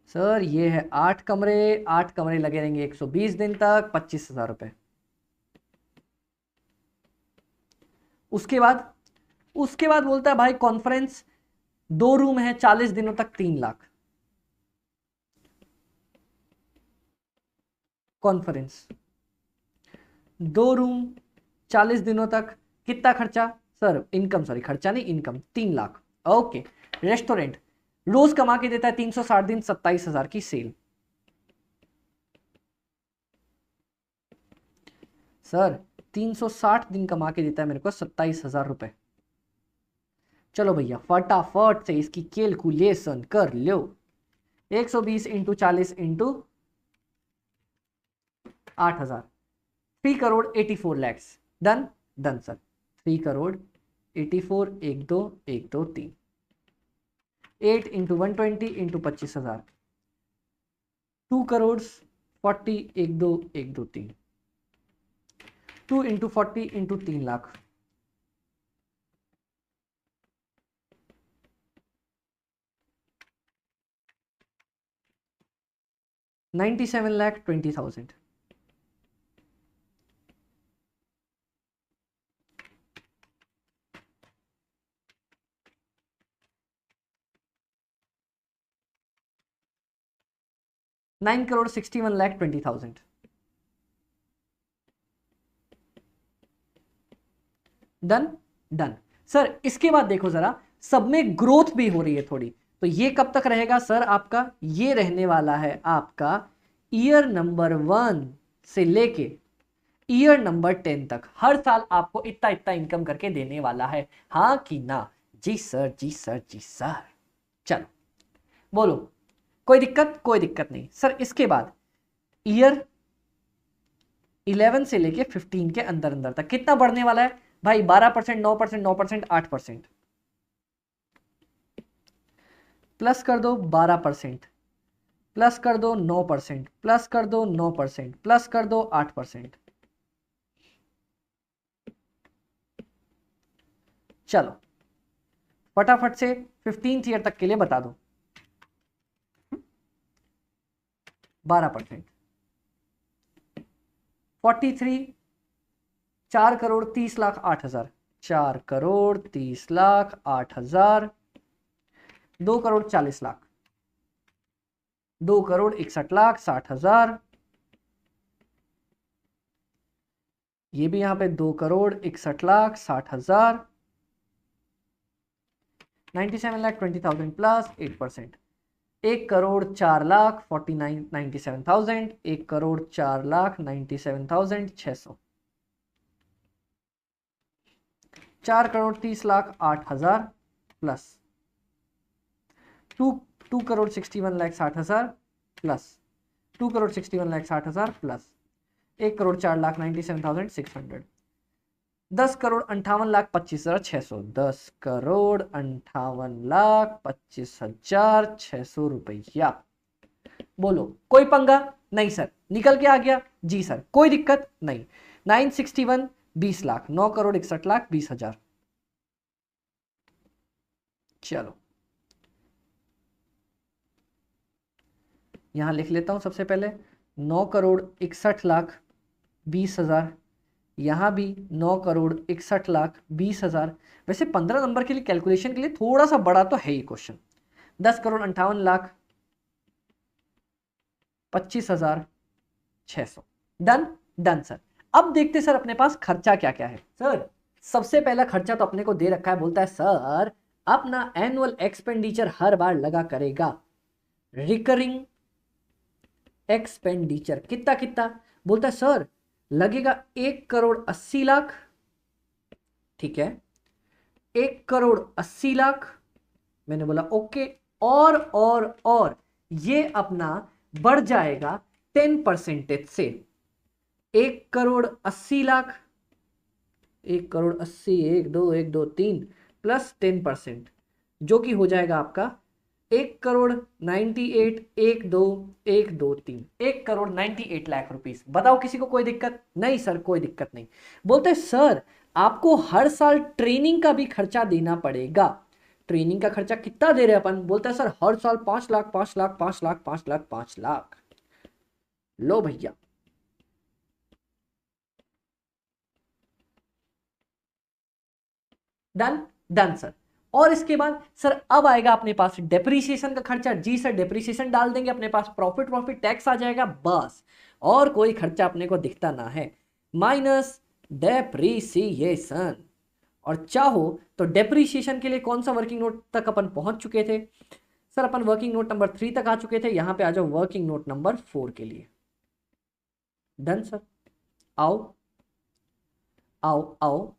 सर ये है 8 कमरे, 8 कमरे लगे रहेंगे 120 दिन तक, 25,000 रुपए। उसके बाद बोलता है भाई कॉन्फ्रेंस 2 रूम है, 40 दिनों तक 3 लाख। कॉन्फ्रेंस 2 रूम 40 दिनों तक, कितना खर्चा सर? इनकम, सॉरी खर्चा नहीं, इनकम 3 लाख। ओके। रेस्टोरेंट रोज कमा के देता है 360 दिन, 27,000 की सेल। सर 360 दिन कमा के देता है मेरे को 27,000 रुपए। चलो भैया फटाफट से इसकी कैलकुलेशन कर लो। 120 into 40 into 8,000, 3 crore 84 lakhs. Done done sir, 3 crore 84, 1 2 1 2 3, 8 into 120 into 25,000, 2 crore 40, 1 2 1 2 3, 2 into 40 into 3 lakh, 97,20,000। Nine crore 61,20,000। Done done. Sir इसके बाद देखो जरा, सब में ग्रोथ भी हो रही है थोड़ी, तो ये कब तक रहेगा सर आपका? ये रहने वाला है आपका ईयर नंबर 1 से लेके ईयर नंबर 10 तक। हर साल आपको इतना इतना इनकम करके देने वाला है, हाँ कि ना? जी सर जी सर जी सर। चलो बोलो, कोई दिक्कत? कोई दिक्कत नहीं सर। इसके बाद ईयर 11 से लेके 15 के अंदर अंदर तक कितना बढ़ने वाला है भाई? 12%, 9%, 9%, 8%, प्लस कर दो 12%, प्लस कर दो 9%, प्लस कर दो 9%, प्लस कर दो 8%। चलो फटाफट से 15th ईयर तक के लिए बता दो। 12%, 43, 4 करोड़ 30 लाख 8,000, 4 करोड़ 30 लाख 8,000, 2 करोड़ 40 लाख, 2 करोड़ 61 लाख 60,000, ये भी यहाँ पे 2,61,60,60,000, 97,20,000 प्लस 8%, 1,04,49,97,000, 1,04,97,600, 4,30,08,000 प्लस 2,61,60,000 प्लस 2,61,60,000 प्लस 1,04,97,600, 10,58,25,600, 10,58,25,600 रुपया। बोलो कोई पंगा? नहीं सर। निकल के आ गया? जी सर। कोई दिक्कत नहीं। 961 20 लाख, 9,61,20,000। चलो यहां लिख लेता हूं सबसे पहले 9,61,20,000, यहां भी 9,61,20,000। वैसे 15 नंबर के लिए कैलकुलेशन के लिए थोड़ा सा बड़ा तो है ये क्वेश्चन। 10,58,25,600। Done done sir. अब देखते सर अपने पास खर्चा क्या क्या है। सर सबसे पहला खर्चा तो अपने को दे रखा है, बोलता है सर अपना एनुअल एक्सपेंडिचर हर बार लगा करेगा रिकरिंग एक्सपेंडिचर। कितना कितना? बोलता है सर लगेगा 1,80,00,000। ठीक है, 1,80,00,000। मैंने बोला ओके। और ये अपना बढ़ जाएगा 10% से 1,80,00,000, 1,80,00,000, 1 2 1 2 3 प्लस 10%, जो कि हो जाएगा आपका 1,98,00,000, 1 2 1 2 3, 1,98,00,000 रुपीस। बताओ किसी को कोई दिक्कत? नहीं सर कोई दिक्कत नहीं। बोलते सर आपको हर साल ट्रेनिंग का भी खर्चा देना पड़ेगा। ट्रेनिंग का खर्चा कितना दे रहे अपन? बोलता है सर हर साल 5 लाख 5 लाख 5 लाख 5 लाख 5 लाख। लो भैया, डन डन सर। और इसके बाद सर अब आएगा अपने पास डेप्रीसिएशन का खर्चा। जी सर डेप्रीसिएशन डाल देंगे, अपने पास प्रॉफिट टैक्स आ जाएगा बस, और कोई खर्चा अपने को दिखता ना है। Minus depreciation. और चाहो तो डेप्रीसिएशन के लिए कौन सा वर्किंग नोट तक अपन पहुंच चुके थे? सर अपन वर्किंग नोट नंबर 3 तक आ चुके थे। यहां पे आ जाओ वर्किंग नोट नंबर 4 के लिए। Done sir. आओ आओ आओ,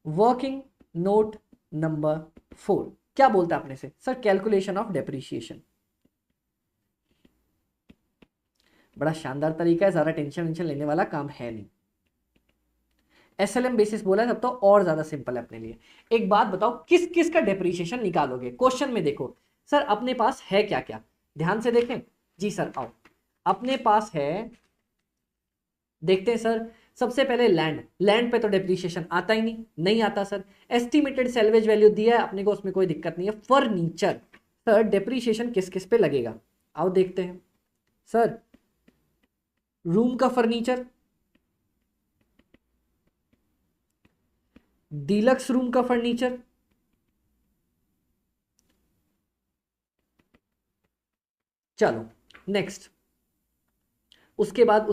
वर्किंग नोट नंबर 4 क्या बोलता है अपने से? Sir calculation of depreciation. बड़ा शानदार तरीका है, ज्यादा टेंशन लेने वाला काम है नहीं। एसएलएम बेसिस बोला है तब तो और ज्यादा सिंपल है अपने लिए। एक बात बताओ, किस किस का डेप्रीशिएशन निकालोगे? क्वेश्चन में देखो सर अपने पास है क्या क्या, ध्यान से देखें। जी सर आओ, अपने पास है, देखते हैं सर। सबसे पहले लैंड पे तो डेप्रीशिएशन आता ही नहीं आता सर। एस्टिमेटेड सेल्वेज वैल्यू दिया है अपने को, उसमें कोई दिक्कत नहीं है। फर्नीचर, सर डेप्रीशिएशन किस किस पे लगेगा? आओ देखते हैं सर। रूम का फर्नीचर, डीलक्स रूम का फर्नीचर, चलो नेक्स्ट। उसके बाद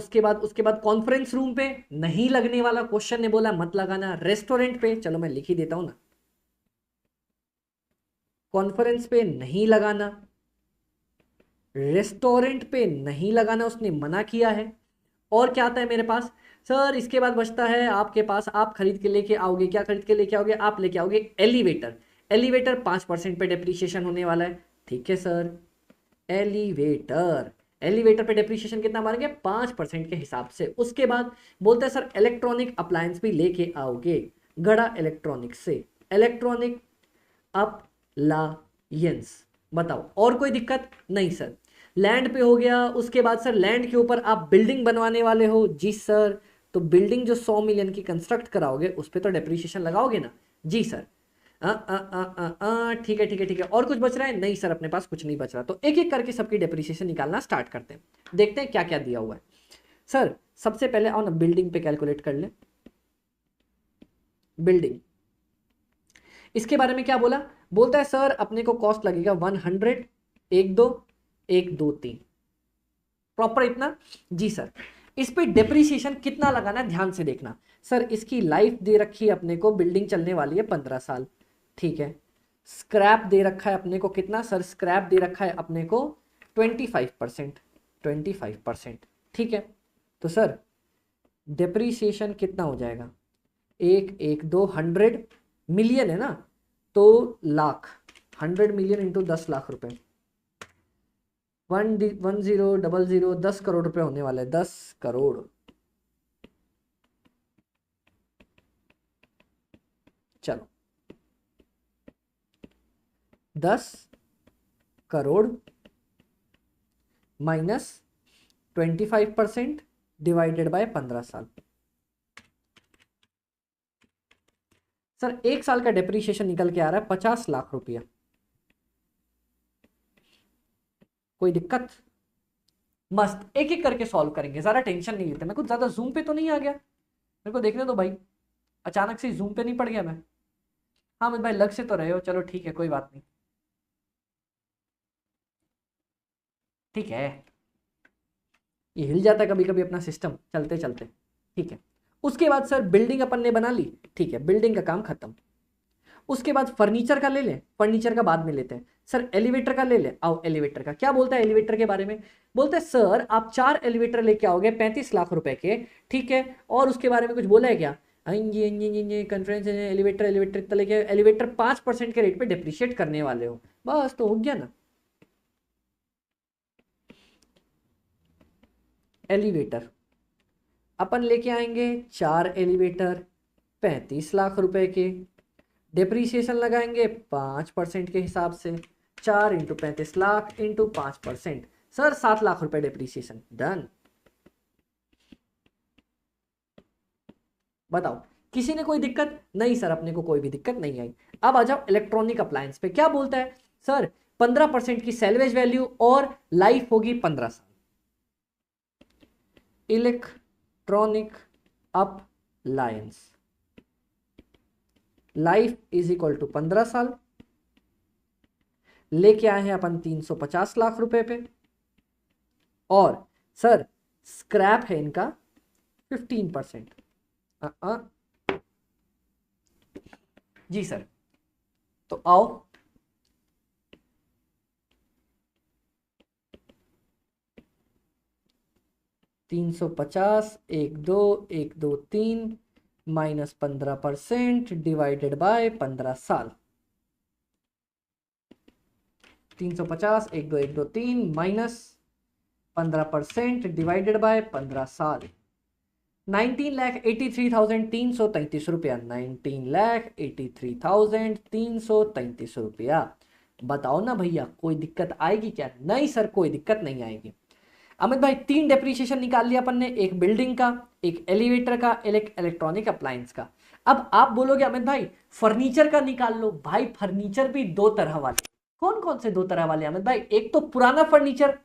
कॉन्फ्रेंस रूम पे नहीं लगने वाला, क्वेश्चन ने बोला मत लगाना। रेस्टोरेंट पे, चलो मैं लिख ही देता हूं ना, कॉन्फ्रेंस पे नहीं लगाना, रेस्टोरेंट पे नहीं लगाना, उसने मना किया है। और क्या आता है मेरे पास? सर इसके बाद बचता है आपके पास, आप खरीद के लेके आओगे। क्या खरीद के लेके आओगे? आप लेके आओगे एलिवेटर। एलिवेटर 5% पे डेप्रीशिएशन होने वाला है। ठीक है सर, एलिवेटर पे डेप्रीशिएशन कितना मारेंगे? 5% के हिसाब से। उसके बाद बोलते हैं सर इलेक्ट्रॉनिक अप्लायंस भी लेके आओगे, गड़ा इलेक्ट्रॉनिक से, इलेक्ट्रॉनिक अप्लायंस। बताओ और कोई दिक्कत? नहीं सर। लैंड पे हो गया। उसके बाद सर लैंड के ऊपर आप बिल्डिंग बनवाने वाले हो। जी सर, तो बिल्डिंग जो 100 मिलियन की कंस्ट्रक्ट कराओगे उस पर तो डेप्रीशिएशन लगाओगे ना? जी सर। ठीक है ठीक है ठीक है। और कुछ बच रहा है? नहीं सर अपने पास कुछ नहीं बच रहा। तो एक एक करके सबकी डेप्रीशिएशन निकालना स्टार्ट करते हैं, देखते हैं क्या क्या दिया हुआ है। सर सबसे पहले आओ ना बिल्डिंग पे कैलकुलेट कर ले। बिल्डिंग, इसके बारे में क्या बोला? बोलता है सर अपने को कॉस्ट लगेगा 100, 1 2 1 2 3, प्रॉपर इतना। जी सर। इस पे डिप्रिसिएशन कितना लगाना है ध्यान से देखना। सर इसकी लाइफ दे रखी है अपने को, बिल्डिंग चलने वाली है 15 साल, ठीक है। स्क्रैप दे रखा है अपने को कितना सर, स्क्रैप दे रखा है अपने को 25%, 25%, ठीक है। तो सर डिप्रिसिएशन कितना हो जाएगा, एक एक दो 100 मिलियन है ना, तो लाख, 100 मिलियन इंटू 10 लाख रुपए, 1000, 10 करोड़ रुपए होने वाला है, 10 करोड़। चलो 10 करोड़ माइनस 25% डिवाइडेड बाय 15 साल। सर एक साल का डिप्रिसिएशन निकल के आ रहा है 50 लाख रुपया। कोई दिक्कत? मस्त, एक एक करके सॉल्व करेंगे, ज्यादा टेंशन नहीं लेते। मैं कुछ ज्यादा जूम पे तो नहीं आ गया, मेरे को देखने दो भाई, अचानक से जूम पे नहीं पड़ गया मैं। हाँ मैं भाई लग से तो रहे हो, चलो ठीक है कोई बात नहीं, ठीक है। ये हिल जाता है कभी कभी अपना सिस्टम चलते चलते, ठीक है। उसके बाद सर बिल्डिंग अपन ने बना ली, ठीक है, बिल्डिंग का काम खत्म। उसके बाद फर्नीचर का ले लें, फर्नीचर का बाद में लेते हैं। सर एलिवेटर का ले लें, आओ एलिवेटर का क्या बोलता है एलिवेटर के बारे में। बोलता है सर आप 4 एलिवेटर लेके आओगे 35 लाख रुपए के, ठीक है। और उसके बारे में कुछ बोला है क्या, कॉन्फ्रेंस एलिवेटर एलिवेटर इतना लेके, एलिवेटर 5% के रेट पे डिप्रिशिएट करने वाले हो, बस तो हो गया ना। एलिवेटर अपन लेके आएंगे 4 एलिवेटर 35 लाख रुपए के, डिप्रीशिएशन लगाएंगे 5% के हिसाब से, 4 into 35 lakh into 5%, sir 7 lakh रुपए डिप्रीशिएशन, डन। बताओ किसी ने कोई दिक्कत? नहीं सर अपने को कोई भी दिक्कत नहीं आई। अब आ जाओ इलेक्ट्रॉनिक अप्लायंस पे, क्या बोलता है सर 15% की सैल्वेज वैल्यू और लाइफ होगी 15 साल। Electronic appliance life is equal to 15 साल, लेके आए हैं अपन 350 लाख रुपए पे, और सर स्क्रैप है इनका 15%। जी सर, तो आओ तीन सौ पचास, एक दो तीन माइनस 15% डिवाइडेड बाय 15 साल। 350 एक दो तीन माइनस 15% डिवाइडेड बाय 15 साल। 19,83,333 रुपया, 19,83,333 रुपया। बताओ ना भैया कोई दिक्कत आएगी क्या? नहीं सर कोई दिक्कत नहीं आएगी। अमित भाई 3 डेप्रिसिएशन निकाल लिया अपन ने, एक बिल्डिंग का, एक एलिवेटर का, एक इलेक्ट्रॉनिक अप्लायंस का। अब आप बोलोगे अमित भाई फर्नीचर का निकाल लो। भाई फर्नीचर भी दो तरह वाले। कौन कौन से दो तरह वाले अमित भाई? एक तो पुराना फर्नीचर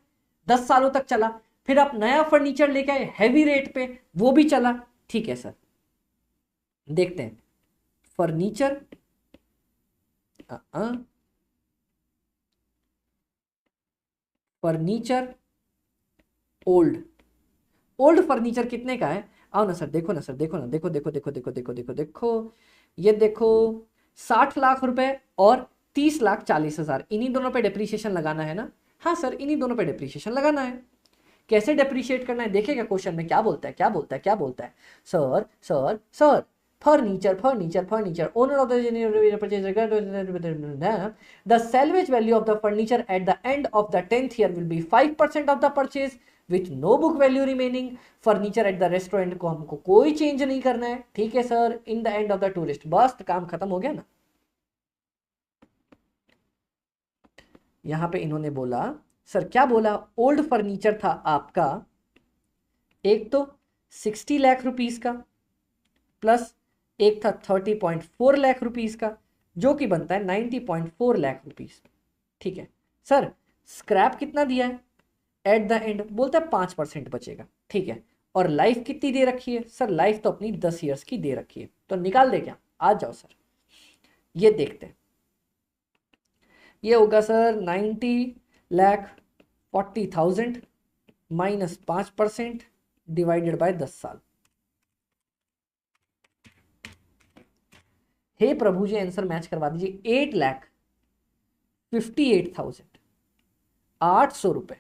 10 सालों तक चला, फिर आप नया फर्नीचर लेके आए हैवी रेट पे, वो भी चला, ठीक है सर। देखते हैं फर्नीचर, फर्नीचर ओल्ड फर्नीचर कितने का है? आओ ना सर, देखो ना सर, देखो ना, देखो देखो देखो देखो देखो देखो देखो, ये देखो 60 लाख रुपए और 30,40,000, इन्हीं दोनों पे डिप्रिसिएशन लगाना है ना? हाँ सर इन्हीं दोनों पे डिप्रिसिएशन लगाना है। कैसे डिप्रिशिएट करना है देखेगा क्वेश्चन में, क्या बोलता है क्या बोलता है क्या बोलता है। Sir sir sir furniture furniture furniture owner of the salvage value of the furniture at the end of the 10th year will be 5% of the purchase with no book value remaining। Furniture at the restaurant को हमको कोई change नहीं करना है, ठीक है sir. In the end of the tourist, बस काम खत्म हो गया ना। यहां पे इन्होंने बोला सर, क्या बोला, ओल्ड फर्नीचर था आपका एक तो 60 लाख रुपीस का, प्लस एक था 30.4 लाख रुपीस का, जो कि बनता है 90.4 लाख रुपीस, ठीक है सर। स्क्रैप कितना दिया है एट द एंड? बोलता है 5% बचेगा, ठीक है। और लाइफ कितनी दे रखी है सर? लाइफ तो अपनी 10 ईयर्स की दे रखी है, तो निकाल दे क्या? आ जाओ सर, ये देखते हैं। ये होगा सर 90,40,000 माइनस 5% डिवाइडेड बाय 10 साल। हे प्रभु जी आंसर मैच करवा दीजिए। 8,58,800 रुपए।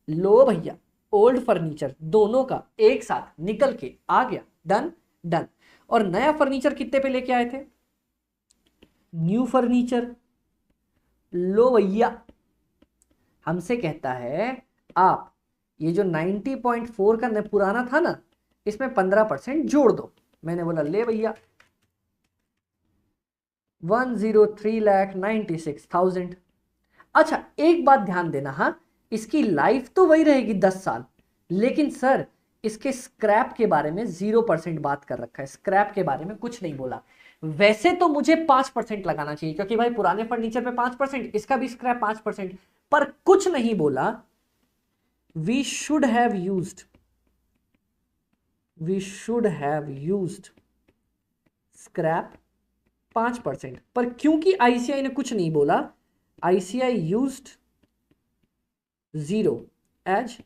लो भैया, ओल्ड फर्नीचर दोनों का एक साथ निकल के आ गया। Done done. और नया फर्नीचर कितने पे लेके आए थे? New furniture. लो भैया, हमसे कहता है आप ये जो 90.4 का पुराना था ना, इसमें 15% जोड़ दो। मैंने बोला ले भैया, 103,96,000। अच्छा एक बात ध्यान देना, हाँ इसकी लाइफ तो वही रहेगी 10 साल, लेकिन सर इसके स्क्रैप के बारे में 0% बात कर रखा है, स्क्रैप के बारे में कुछ नहीं बोला। वैसे तो मुझे 5% लगाना चाहिए, क्योंकि भाई पुराने फर्नीचर पे 5%, इसका भी स्क्रैप 5%, पर कुछ नहीं बोला। We should have used scrap 5%, पर क्योंकि आईसीआई ने कुछ नहीं बोला, ICI used 0 as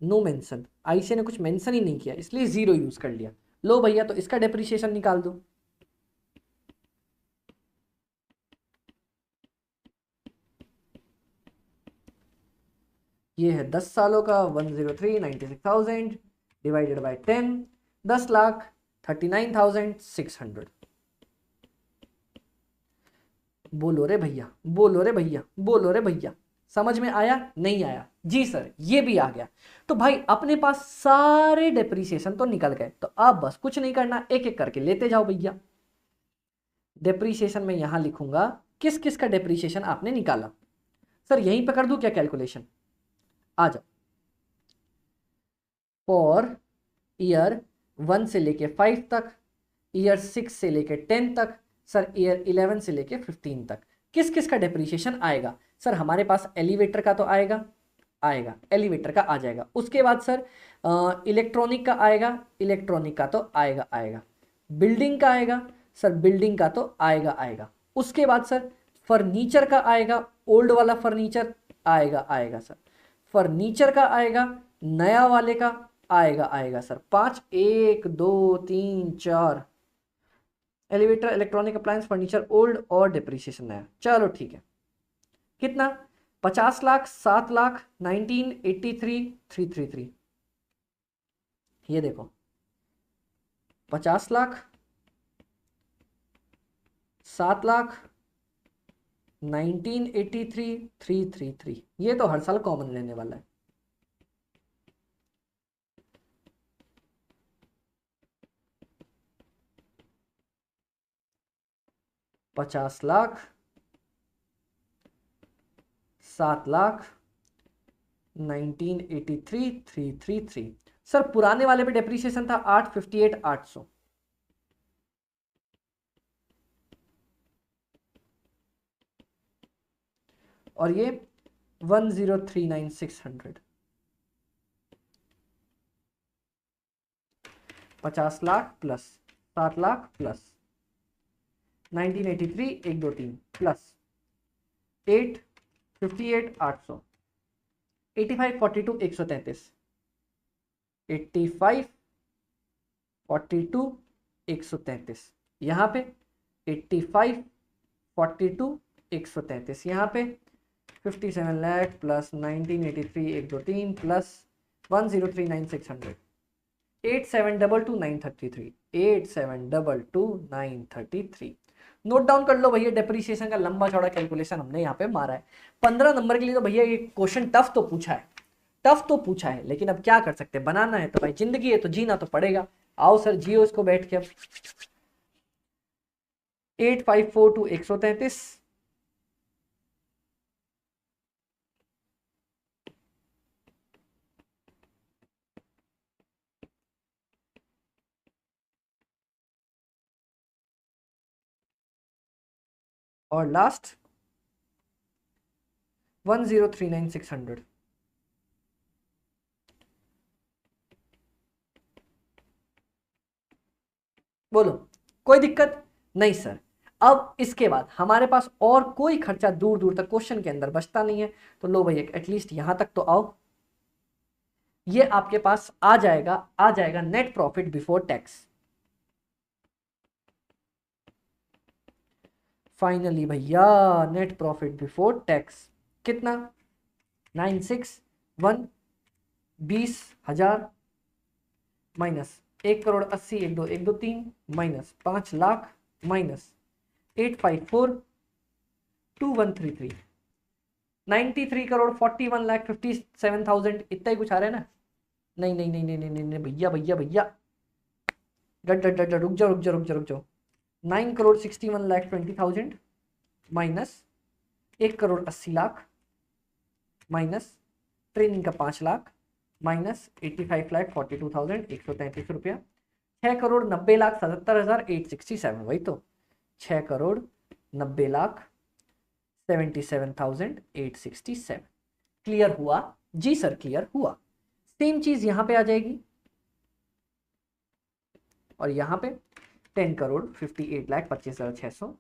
no mention. ICI ने कुछ मेंशन ही नहीं किया, इसलिए 0 यूज कर लिया। लो भैया, तो इसका डेप्रिसिएशन निकाल दो। ये है 10 सालों का 103,96,000 डिवाइडेड बाय 10, 10,39,600। बोलो रे भैया, बोलो रे भैया, बोलो रे भैया, समझ में आया? नहीं आया? जी सर ये भी आ गया। तो भाई अपने पास सारे डेप्रीसिएशन तो निकल गए, तो अब बस कुछ नहीं करना, एक एक करके लेते जाओ भैया। डेप्रीसिएशन में यहां लिखूंगा किस किस का डेप्रीसिएशन आपने निकाला। सर यहीं पे कर दूं क्या कैलकुलेशन? आ जाओ। फॉर ईयर 1 से लेके 5 तक, ईयर 6 से लेके 10 तक, सर ईयर 11 से लेके 15 तक किस किस का डेप्रीसिएशन आएगा? सर हमारे पास एलिवेटर का तो आएगा, एलिवेटर का आ जाएगा। उसके बाद सर इलेक्ट्रॉनिक का आएगा, इलेक्ट्रॉनिक का तो आएगा। बिल्डिंग का आएगा, सर बिल्डिंग का तो आएगा। उसके बाद सर फर्नीचर का आएगा, ओल्ड वाला फर्नीचर आएगा सर। फर्नीचर का आएगा, नया वाले का आएगा sir. 5, 1 2 3 4 elevator, electronic appliance, furniture old और डिप्रिसिएशन नया। चलो ठीक है, कितना? 50 लाख, 7 लाख, 1983,333। ये देखो 50 लाख, 7 लाख, 1983,333। ये तो हर साल कॉमन रहने वाला है। ₹50,00,000, 7 लाख, 1983,333। सर पुराने वाले पे डेप्रिसिएशन था 858,800। और ये 103,9,600। 50 lakh plus 7 lakh plus 1983 1 2 3 plus 858,800, 85,42 133, 85,42 133 यहाँ पे, 85,42 133 यहाँ पे, 57 lakh plus 1983 1 2 3 plus 103,9,600, 8722,933, 8722,933। Note down कर लो भैया, डेप्रिसिएशन का लंबा चौड़ा कैलकुलेशन हमने यहाँ पे मारा है। 15 नंबर के लिए तो भैया ये क्वेश्चन टफ तो पूछा है, लेकिन अब क्या कर सकते हैं, बनाना है तो भाई जिंदगी है तो जीना तो पड़ेगा। आओ सर जियो इसको बैठ के अब। 8542 133, और लास्ट 103,9,600। बोलो कोई दिक्कत नहीं सर। अब इसके बाद हमारे पास और कोई खर्चा दूर दूर तक क्वेश्चन के अंदर बचता नहीं है, तो लो भैया एटलीस्ट यहां तक तो आओ। ये आपके पास आ जाएगा net profit before tax. Finally भैया नेट प्रॉफिट बिफोर टैक्स कितना, 961, 20,000 माइनस 1,80,000, 1,2,3 माइनस 5,00,000 माइनस 854,2133, 93,41,57,000 इतना ही कुछ आ रहा है ना। नहीं नहीं नहीं नहीं नहीं नहीं नहीं, भैया भैया भैया डट डट डट रुक जाओ रुक जाओ रुक जाओ रुक जाओ। 9,61,20,000 माइनस 1,80,00,000 माइनस ट्रेनिंग का 5,00,000 माइनस 85,42,133 रुपया, 6,90,77,867, वही तो 6,90,77,867। क्लियर हुआ जी सर, क्लियर हुआ। सेम चीज यहां पे आ जाएगी और यहां पे 10,58,25,600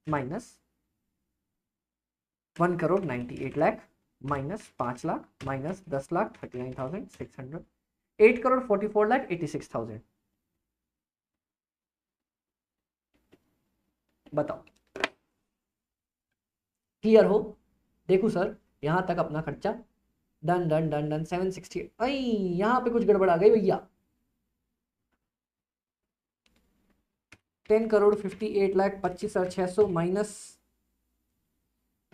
माइनस 1,98,00,000 माइनस 5,00,000 माइनस 10,00,000 39,600, 8,44,86,000। बताओ क्लियर हो? देखो सर यहां तक अपना खर्चा डन डन डन डन 760। यहां पे कुछ गड़बड़ आ गई भैया। 10,58,25,600 माइनस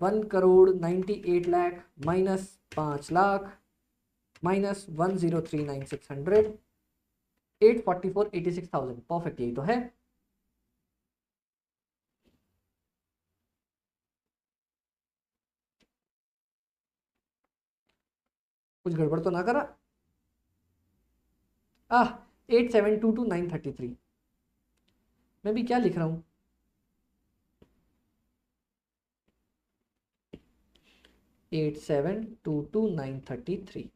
1,98,00,000 माइनस 5,00,000 माइनस 1,03,9,600, 8,44,86,000। परफेक्ट, यही तो है। कुछ गड़बड़ तो ना करा? 8,722,933। मैं भी क्या लिख रहा हूं, 8,722,933।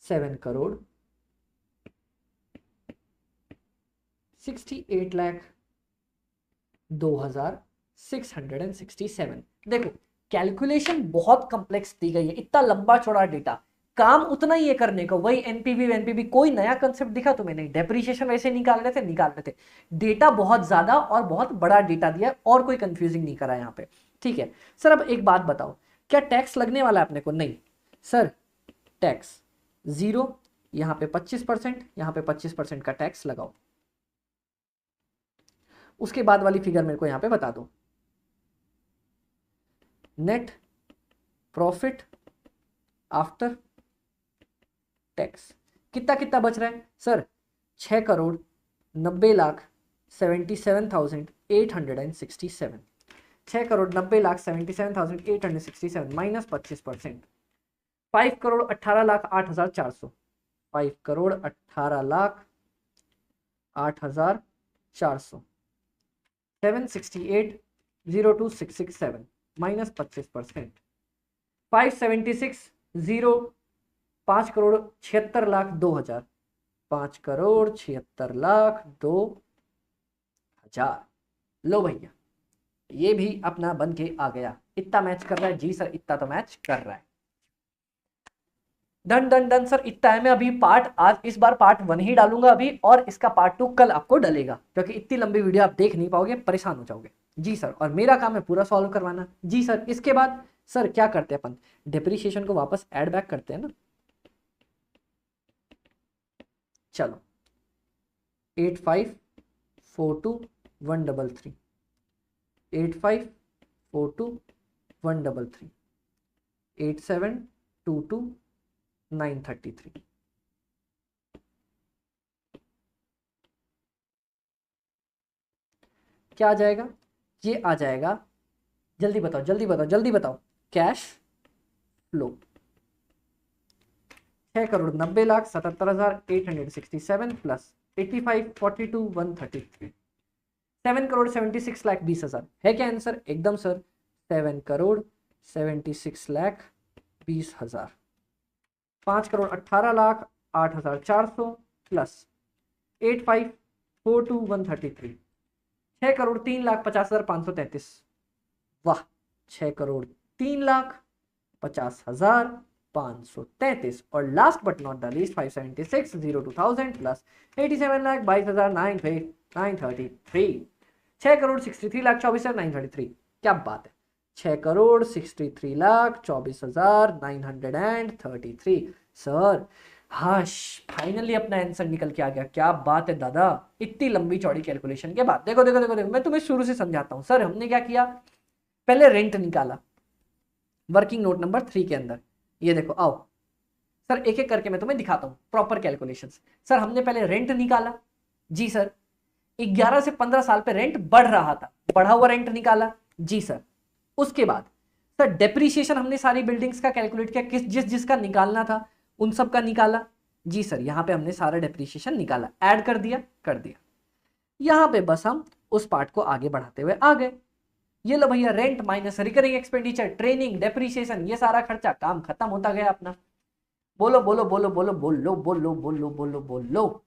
7,68,02,667। देखो कैलकुलेशन बहुत कॉम्प्लेक्स दी गई है, इतना लंबा चौड़ा डेटा, काम उतना ही है करने को, वही एनपीवी एनपीवी, कोई नया कंसेप्ट दिखा तुम्हें नहीं। डेप्रीशिएशन वैसे निकाल रहे थे। डेटा बहुत ज्यादा और बहुत बड़ा डेटा दिया और कोई कंफ्यूजिंग नहीं करा यहाँ पे। ठीक है सर, अब एक बात बताओ, क्या टैक्स लगने वाला है अपने को? नहीं सर, टैक्स 0, यहाँ पे 25%, यहाँ पे 25% का टैक्स लगाओ। उसके बाद वाली फिगर मेरे को यहाँ पे बता दो, नेट प्रॉफिट आफ्टर टैक्स कितना कितना बच रहा है सर? 6,90,77,867, 6,90,77,867 minus 25%, 5,18,08,400, 5,18,08,400, 768,02,667 minus 25%, 576,0 5,76,02,000, 5,76,02,000। लो भैया ये भी अपना बन के आ गया। इतना मैच कर रहा है जी सर, इतना तो मैच कर रहा है। डन डन डन सर, इतना है। मैं अभी आज इस बार पार्ट 1 ही डालूंगा अभी, और इसका पार्ट 2 कल आपको डलेगा, क्योंकि इतनी लंबी वीडियो आप देख नहीं पाओगे, परेशान हो जाओगे। जी सर, और मेरा काम है पूरा सॉल्व करवाना। जी सर, इसके बाद सर क्या करते हैं अपन, डिप्रिसिएशन को वापस ऐड बैक करते हैं ना। चलो 8542,133, 8542,133, 8722,933। क्या आ जाएगा? ये आ जाएगा, जल्दी बताओ जल्दी बताओ जल्दी बताओ, कैश फ्लो 6,90,77,867 प्लस 85,42,133, 7,76,20,000 है क्या आंसर? एकदम सर, 7,76,20,000, 5,18,08,400 प्लस 85,42,133, 6,03,50,533। वाह, 6,03,50,533। और last but not the least 576 02,000 plus 87,22,933। 6,63,24,933। क्या बात है, 6,63,24,933। सर हाश, फाइनली अपना आंसर निकल के आ गया। क्या बात है दादा, इतनी लंबी चौड़ी कैलकुलेशन के बाद। देखो देखो देखो देखो, मैं तुम्हें शुरू से समझाता हूं। सर हमने क्या किया, पहले रेंट निकाला वर्किंग नोट नंबर 3 के अंदर। ये देखो, आओ सर एक एक करके मैं तुम्हें दिखाता हूं प्रॉपर कैलकुलेशंस। सर हमने पहले रेंट निकाला। जी सर, 11 से 15 साल पे रेंट बढ़ रहा था, बढ़ा हुआ रेंट निकाला। जी सर, उसके बाद सर डेप्रीशिएशन हमने सारी बिल्डिंग्स का कैलकुलेट किया, किस जिस जिसका निकालना था उन सब का निकाला। जी सर, यहां पे हमने सारा डेप्रीशिएशन निकाला, ऐड कर दिया, कर दिया। यहां पे बस हम उस पार्ट को आगे बढ़ाते हुए आ गए। ये लो भैया, rent minus recurring expenditure, training, depreciation, ये सारा खर्चा, काम खत्म होता गया अपना। बोलो बोलो बोलो बोलो बोलो बोलो बोलो बोलो बोलो,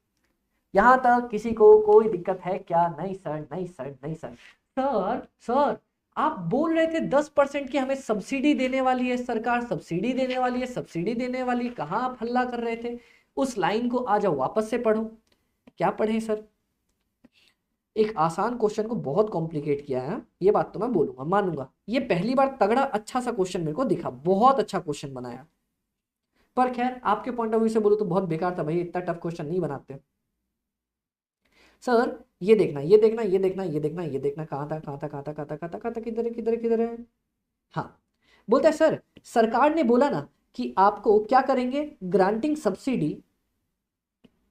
यहां तक किसी को कोई दिक्कत है क्या? नहीं सर, नहीं सर, नहीं सर। सर सर आप बोल रहे थे 10% की हमें सब्सिडी देने वाली है सरकार, सब्सिडी देने वाली है, सब्सिडी देने वाली है। कहां आप हल्ला कर रहे थे? उस लाइन को आ जाओ, वापस से पढ़ो। क्या पढ़े सर? एक आसान क्वेश्चन को बहुत कॉम्प्लिकेट किया है, ये बात तो मैं बोलूंगा, मानूंगा। ये पहली बार तगड़ा अच्छा सा क्वेश्चन मेरे को दिखा, बहुत अच्छा क्वेश्चन बनाया। पर खैर आपके पॉइंट ऑफ व्यू से बोलो तो बहुत बेकार था भाई, इतना टफ क्वेश्चन नहीं बनाते। सर ये देखना, ये देखना, ये देखना, ये देखना, ये देखना, कहाँ था, कहाँ था, कहाँ था, कहाँ था, कहाँ था, कहाँ था, किधर है, किधर है, किधर है? हाँ, बोलता है सर सरकार ने बोला ना कि आपको क्या करेंगे, granting subsidy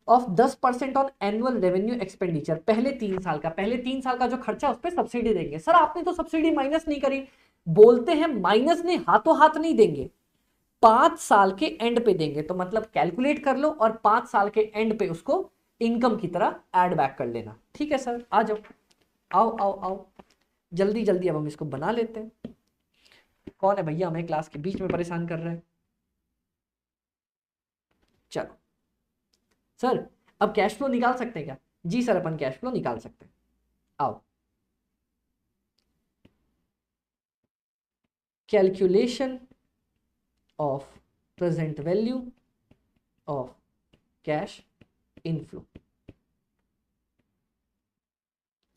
of 10% on annual revenue expenditure, पहले 3 साल का, पहले 3 साल का जो खर्चा उस पर सब्सिडी देंगे। सर आपने तो सब्सिडी माइनस नहीं करी। बोलते हैं माइनस नहीं, हाथों हाथ नहीं देंगे, 5 साल के एंड पे देंगे। तो मतलब कैलकुलेट कर लो और 5 साल के एंड पे उसको इनकम की तरह ऐड बैक कर लेना। ठीक है सर, आ जाओ, आओ आओ आओ, जल्दी जल्दी अब हम इसको बना लेते हैं। कौन है भैया हमें क्लास के बीच में परेशान कर रहे हैं? चलो सर, अब कैश फ्लो निकाल सकते हैं क्या? जी सर, अपन कैश फ्लो निकाल सकते हैं। आओ, calculation of present value of cash inflow.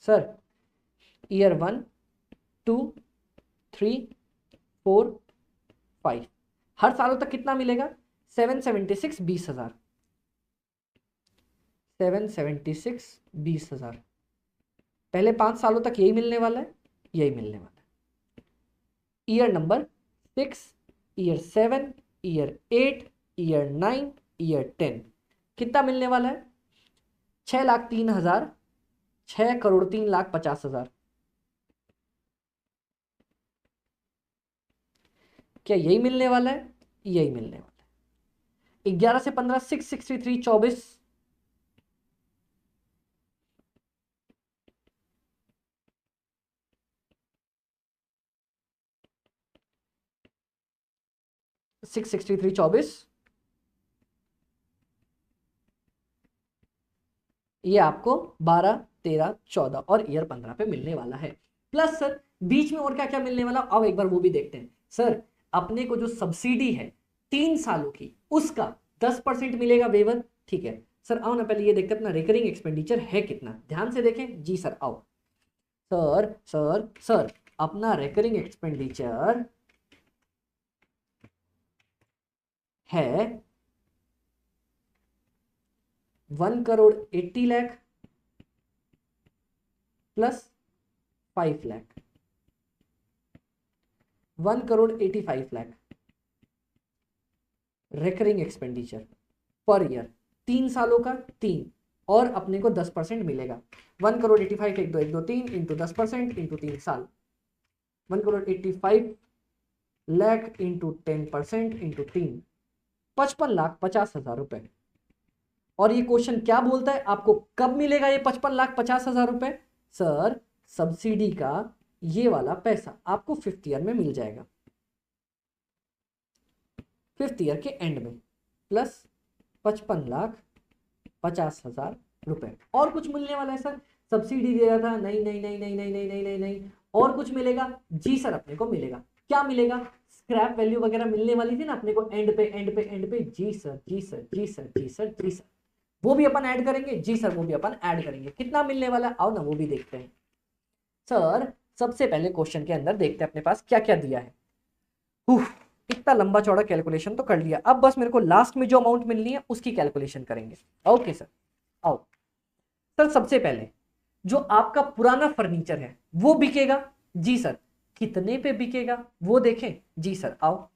Sir year 1 2 3 4 5, हर सालों तक कितना मिलेगा? 776 20,000, 776 20,000। पहले 5 सालों तक यही मिलने वाला है, यही मिलने वाला है। Year number 6, year 7, year 8, year 9, year 10, कितना मिलने वाला है? 6,03,000, 6,03,50,000। क्या यही मिलने वाला है? यही मिलने वाला है। 11 से 15 663 24, 663 24, ये आपको 12 13 14 और ईयर 15 पे मिलने वाला है। प्लस सर बीच में और क्या क्या मिलने वाला, अब एक बार वो भी देखते हैं। सर अपने को जो सब्सिडी है 3 सालों की, उसका 10% मिलेगा वेवर। ठीक है सर, आओ ना पहले ये देखते हैं अपना रिकरिंग एक्सपेंडिचर है कितना, ध्यान से देखें। जी सर आओ। सर सर सर अपना रिकरिंग एक्सपेंडिचर है 1,80,00,000 plus 5,00,000, 1,85,00,000 recurring expenditure per year, 3 सालों का 3, और अपने को 10% मिलेगा। 1,85,00,000 1 2 1 2 3 इंटू 10% इंटू 3 साल, 1,85,00,000 इंटू 10% इंटू 3, 55,50,000 रुपए। और ये क्वेश्चन क्या बोलता है, आपको कब मिलेगा ये 55,50,000 रुपए? सर सब्सिडी का ये वाला पैसा आपको 5th ईयर में मिल जाएगा, 5th ईयर के एंड में, प्लस 55,50,000 रुपए। और कुछ मिलने वाला है सर? सब्सिडी दे रहा था, नहीं नहीं नहीं नहीं नहीं नहीं नहीं नहीं नहीं। और कुछ मिलेगा? जी सर अपने को मिलेगा। क्या मिलेगा? स्क्रैप वैल्यू वगैरह मिलने वाली थी ना अपने को एंड पे एंड पे एंड पे। जी सर जी सर जी सर जी सर जी सर, वो भी अपन ऐड करेंगे। जी सर वो भी अपन ऐड करेंगे। कितना मिलने वाला है आओ ना वो भी देखते हैं। सर सबसे पहले क्वेश्चन के अंदर देखते हैं अपने पास क्या क्या दिया है। इतना लंबा चौड़ा कैलकुलेशन तो कर लिया, अब बस मेरे को लास्ट में जो अमाउंट मिलनी है उसकी कैलकुलेशन करेंगे। ओके सर आओ। सर सबसे पहले जो आपका पुराना फर्नीचर है वो बिकेगा। जी सर कितने पे बिकेगा वो देखें। जी सर आओ।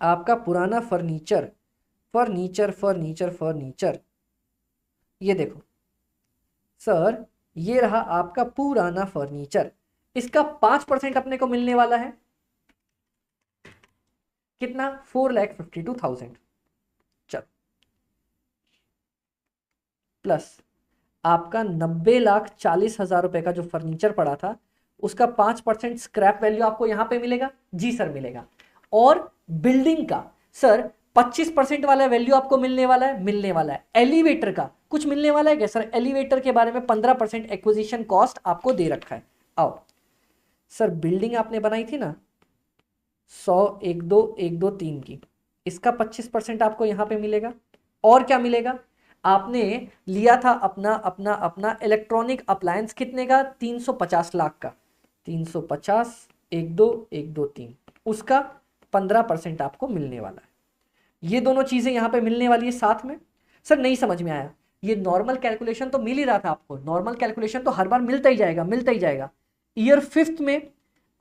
आपका पुराना फर्नीचर फर्नीचर फर्नीचर फर्नीचर, ये देखो सर, ये रहा आपका पुराना फर्नीचर। इसका 5% अपने को मिलने वाला है। कितना? 4,52,000। चलो प्लस आपका 90,40,000 रुपए का जो फर्नीचर पड़ा था उसका 5% स्क्रैप वैल्यू आपको यहां पे मिलेगा। जी सर मिलेगा। और बिल्डिंग का सर 25% वाला वैल्यू आपको मिलने वाला है। मिलने वाला है। एलिवेटर का कुछ मिलने वाला है क्या सर? एलिवेटर के बारे में 15% एक्विजिशन कॉस्ट आपको दे रखा है। आओ सर, बिल्डिंग आपने बनाई थी ना 100 1 2 1 2 3 की, इसका 25% आपको यहां पे मिलेगा। और क्या मिलेगा? आपने लिया था अपना अपना अपना इलेक्ट्रॉनिक अप्लायंस कितने का? 350 लाख का। 350 1 2 1 2 3, उसका 15% आपको मिलने वाला है। ये दोनों चीजें यहां पे मिलने वाली है साथ में। सर नहीं समझ में आया। ये नॉर्मल कैलकुलेशन तो मिल ही रहा था आपको, नॉर्मल कैलकुलेशन तो हर बार मिलता ही जाएगा मिलता ही जाएगा। ईयर 5th में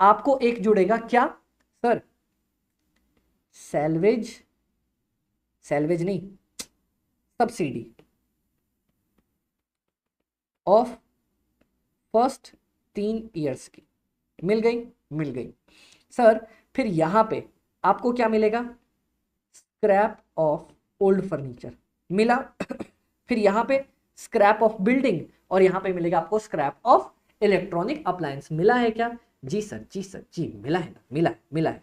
आपको एक जुड़ेगा क्या सर? सैल्वेज, सैल्वेज नहीं, सब्सिडी ऑफ फर्स्ट 3 ईयर्स की। मिल गई? मिल गई सर। फिर यहां पे आपको क्या मिलेगा? स्क्रैप ऑफ ओल्ड फर्नीचर मिला। फिर यहां पे स्क्रैप ऑफ बिल्डिंग, और यहां पे मिलेगा आपको स्क्रैप ऑफ इलेक्ट्रॉनिक अप्लायंस। मिला है क्या? जी सर जी सर जी मिला है ना, मिला है मिला है।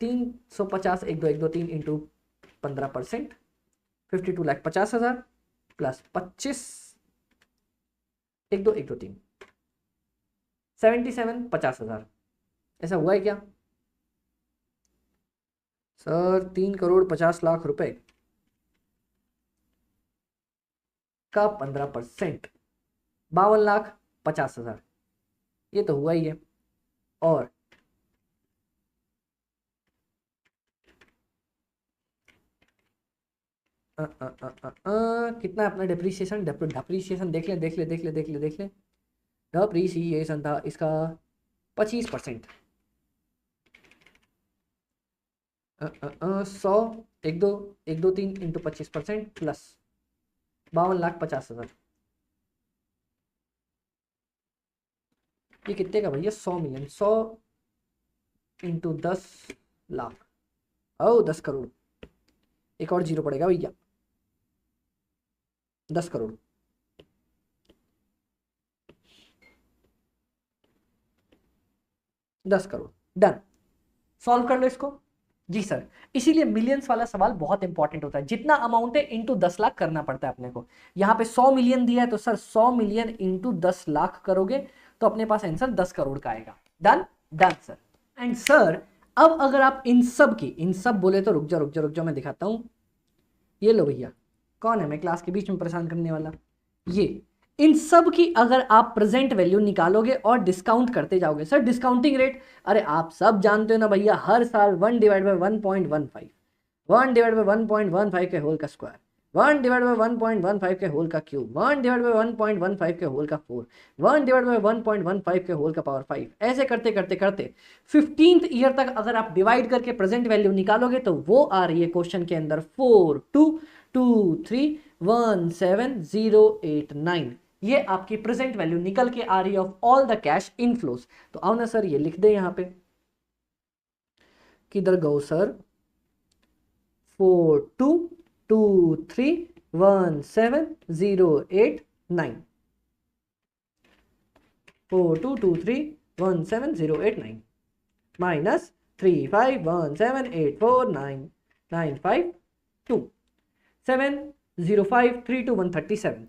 350 1 2 1 2 3 इंटू 15%, 52,50,000 प्लस 25 1 2 1 2 3, 77 50,000। ऐसा हुआ है क्या सर? 3,50,00,000 रुपए का 15%, 52,50,000, ये तो हुआ ही है। और कितना अपना डिप्रीशिएशन? डिप्रीशिएशन देख ले देख ले देख ले देख ले देख ले। डिप्रीशिएशन था इसका 25%। 100 1 2 1 2 3 इंटू 25% प्लस 52,50,000। ये कितने का भैया? 100 मिलियन। 100 इंटू 10 लाख, ओ 10 करोड़। एक और जीरो पड़ेगा भैया, 10 करोड़। डन। सॉल्व कर लो इसको। जी सर, इसीलिए मिलियंस वाला सवाल बहुत इंपॉर्टेंट होता है। जितना अमाउंट है इंटू 10 लाख करना पड़ता है अपने को। यहाँ पे 100 मिलियन दिया है तो सर 100 मिलियन इंटू 10 लाख करोगे तो अपने पास आंसर 10 करोड़ का आएगा। Done done sir. And sir अब अगर आप इन सब की, इन सब बोले तो रुक जा मैं दिखाता हूं। ये लो भैया, कौन है मैं क्लास के बीच में परेशान करने वाला? ये इन सब की अगर आप प्रेजेंट वैल्यू निकालोगे और डिस्काउंट करते जाओगे, सर डिस्काउंटिंग रेट, अरे आप सब जानते हो ना भैया, हर साल 1/1.15, 1/1.15 के होल का स्क्वायर, 1/1.15 के होल का क्यूब, 1/1.15 के होल का 4, 1/1.15 के होल का पावर 5, ऐसे करते करते करते 15th ईयर तक अगर आप डिवाइड करके प्रेजेंट वैल्यू निकालोगे तो वो आ रही है क्वेश्चन के अंदर 422317,089। ये आपकी प्रेजेंट वैल्यू निकल के आ रही है of all the cash inflows. तो आओ ना सर ये लिख दे यहां पे, किधर गो सर? 422317,089, 422317,089 माइनस 3517849,952, 7 0532 137।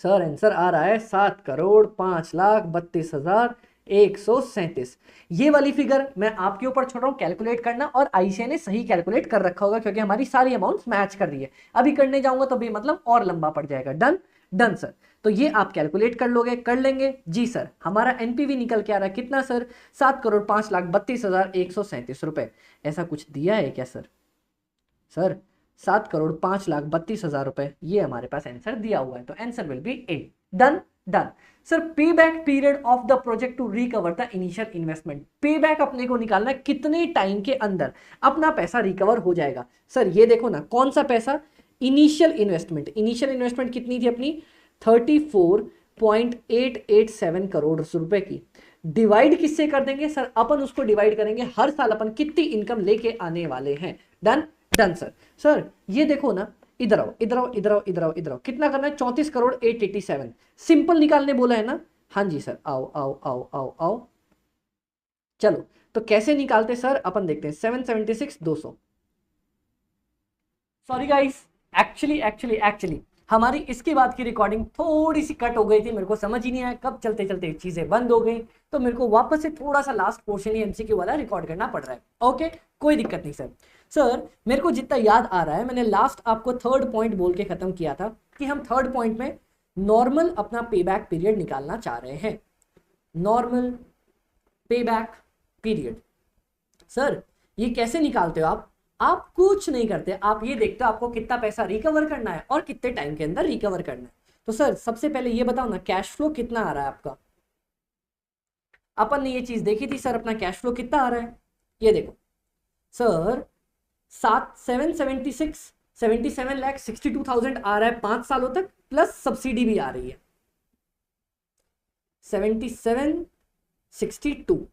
सर आंसर आ रहा है 7,05,32,137। ये वाली फिगर मैं आपके ऊपर छोड़ रहा हूँ कैलकुलेट करना, और आईसीआई ने सही कैलकुलेट कर रखा होगा क्योंकि हमारी सारी अमाउंट्स मैच कर रही है। अभी करने जाऊंगा तो भी मतलब और लंबा पड़ जाएगा। Done done sir. तो ये आप कैलकुलेट कर लोगे, कर लेंगे जी सर। हमारा एनपीवी निकल के आ रहा है कितना सर? 7,05,32,137 रुपए। ऐसा कुछ दिया है क्या सर? सर 7,05,32,000 रुपए ये हमारे पास आंसर दिया हुआ है, तो answer will be A. Done done sir. Pay back period of the project to recover the initial investment. Pay back अपने को निकालना है कितने टाइम के अंदर अपना पैसा रिकवर हो जाएगा। सर ये देखो ना, कौन सा पैसा? Initial investment. इनिशियल इन्वेस्टमेंट कितनी थी अपनी? 34.887 करोड़ रुपए की। डिवाइड किससे कर देंगे सर? अपन उसको डिवाइड करेंगे हर साल अपन कितनी इनकम लेके आने वाले हैं। Done done sir. सर ये देखो ना, इधर आओ इधर आओ इधर आओ इधर आओ इधर आओ, कितना करना है? 34,887। सिंपल निकालने बोला है ना? हाँ जी सर, आओ आओ आओ आओ आओ। चलो तो कैसे निकालते सर? अपन देखते हैं। 776,200। Sorry guys, actually actually actually हमारी इसके बाद की रिकॉर्डिंग थोड़ी सी कट हो गई थी, मेरे को समझ ही नहीं आया कब चलते चलते चीजें बंद हो गई, तो मेरे को वापस से थोड़ा सा लास्ट पोर्शन ही एमसीक्यू वाला रिकॉर्ड करना पड़ रहा है। ओके कोई दिक्कत नहीं सर। सर मेरे को जितना याद आ रहा है, मैंने लास्ट आपको थर्ड पॉइंट बोल के खत्म किया था कि हम थर्ड पॉइंट में नॉर्मल अपना पे बैक पीरियड निकालना चाह रहे हैं। नॉर्मल पे बैक पीरियड। सर ये कैसे निकालते हो आप कुछ नहीं करते, आप ये देखते हो आपको कितना पैसा रिकवर करना है और कितने टाइम के अंदर रिकवर करना है। तो सर सबसे पहले ये बताओ ना, कैश फ्लो कितना आ रहा है आपका? अपन ने ये चीज देखी थी सर, अपना कैश फ्लो कितना आ रहा है ये देखो सर। 77,62,000 आ रहा है 5 सालों तक, प्लस सब्सिडी भी आ रही है 77,62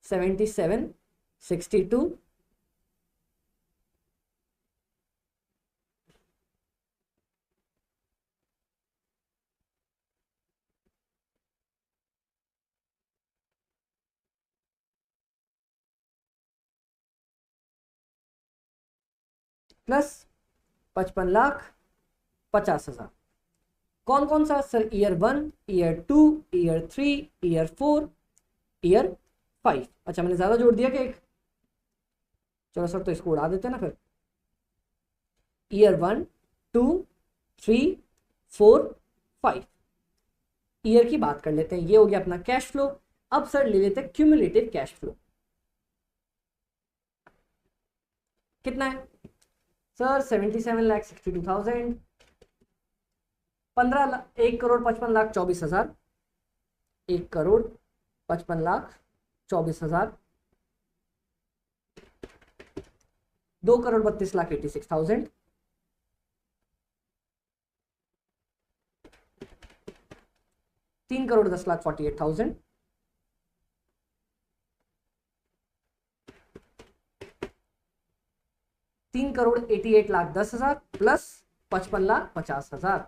77,62 प्लस 55,50,000। कौन कौन सा sir? Year 1, year 2, year 3, year 4, year 5। अच्छा मैंने ज्यादा जोड़ दिया कि एक? चलो सर तो इसको उड़ा देते हैं ना फिर। ईयर 1, 2, 3, 4, 5 ईयर की बात कर लेते हैं। ये हो गया अपना कैश फ्लो। अब सर ले लेते हैं क्यूमुलेटिव कैश फ्लो। कितना है सर? 77,62,000। 1,55,24,000। 1,55,24,000। 2,32,86,000। 3,10,48,000। 3,88,10,000 प्लस 55,50,000।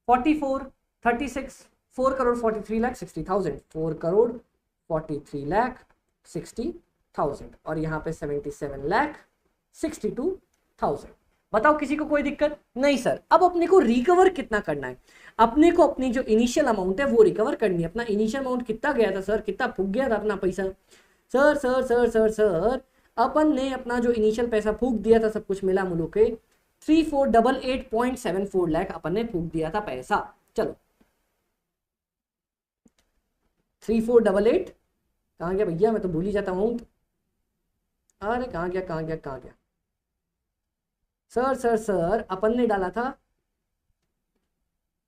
44,36, 4,43,60,000। 4,43,60,000 और यहाँ पे 77,62,000। बताओ किसी को कोई दिक्कत नहीं सर। अब अपने को रिकवर कितना करना है? अपने को अपनी जो इनिशियल अमाउंट है वो रिकवर करनी है। अपना इनिशियल अमाउंट कितना गया था सर? कितना फूक गया था अपना पैसा? Sir sir sir sir sir अपन ने अपना जो इनिशियल पैसा फूक दिया था, सब कुछ मिला मुलू के 3488.74 लाख अपन ने फूक दिया था पैसा। चलो 3488 कहाँ गया भैया? मैं तो भूल ही जाता हूँ। अरे कहाँ गया कहाँ गया कहाँ गया? सर सर सर अपन ने डाला था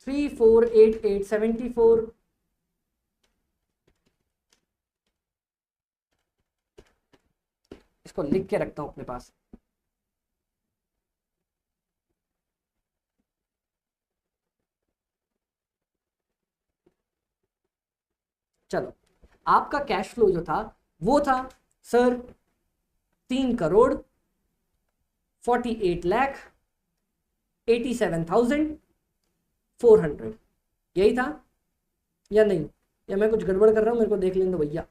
348874। इसको लिख के रखता हूं अपने पास। चलो आपका कैश फ्लो जो था वो था सर 3,48,87,400। यही था या नहीं? या मैं कुछ गड़बड़ कर रहा हूं? मेरे को देख लेने दो भैया।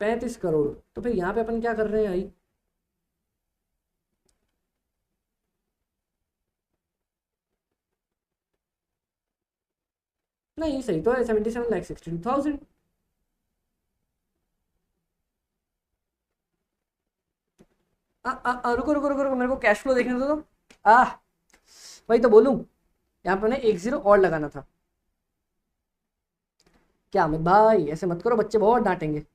35 करोड़। तो फिर यहाँ पे अपन क्या कर रहे हैं भाई, नहीं सही तो है, 77,62,000। रुको रुको रुको रुको, मेरे को कैश फ्लो देखने दो तो। वही तो बोलूं, यहाँ पे एक जीरो और लगाना था। क्या अमित भाई ऐसे मत करो, बच्चे बहुत डांटेंगे।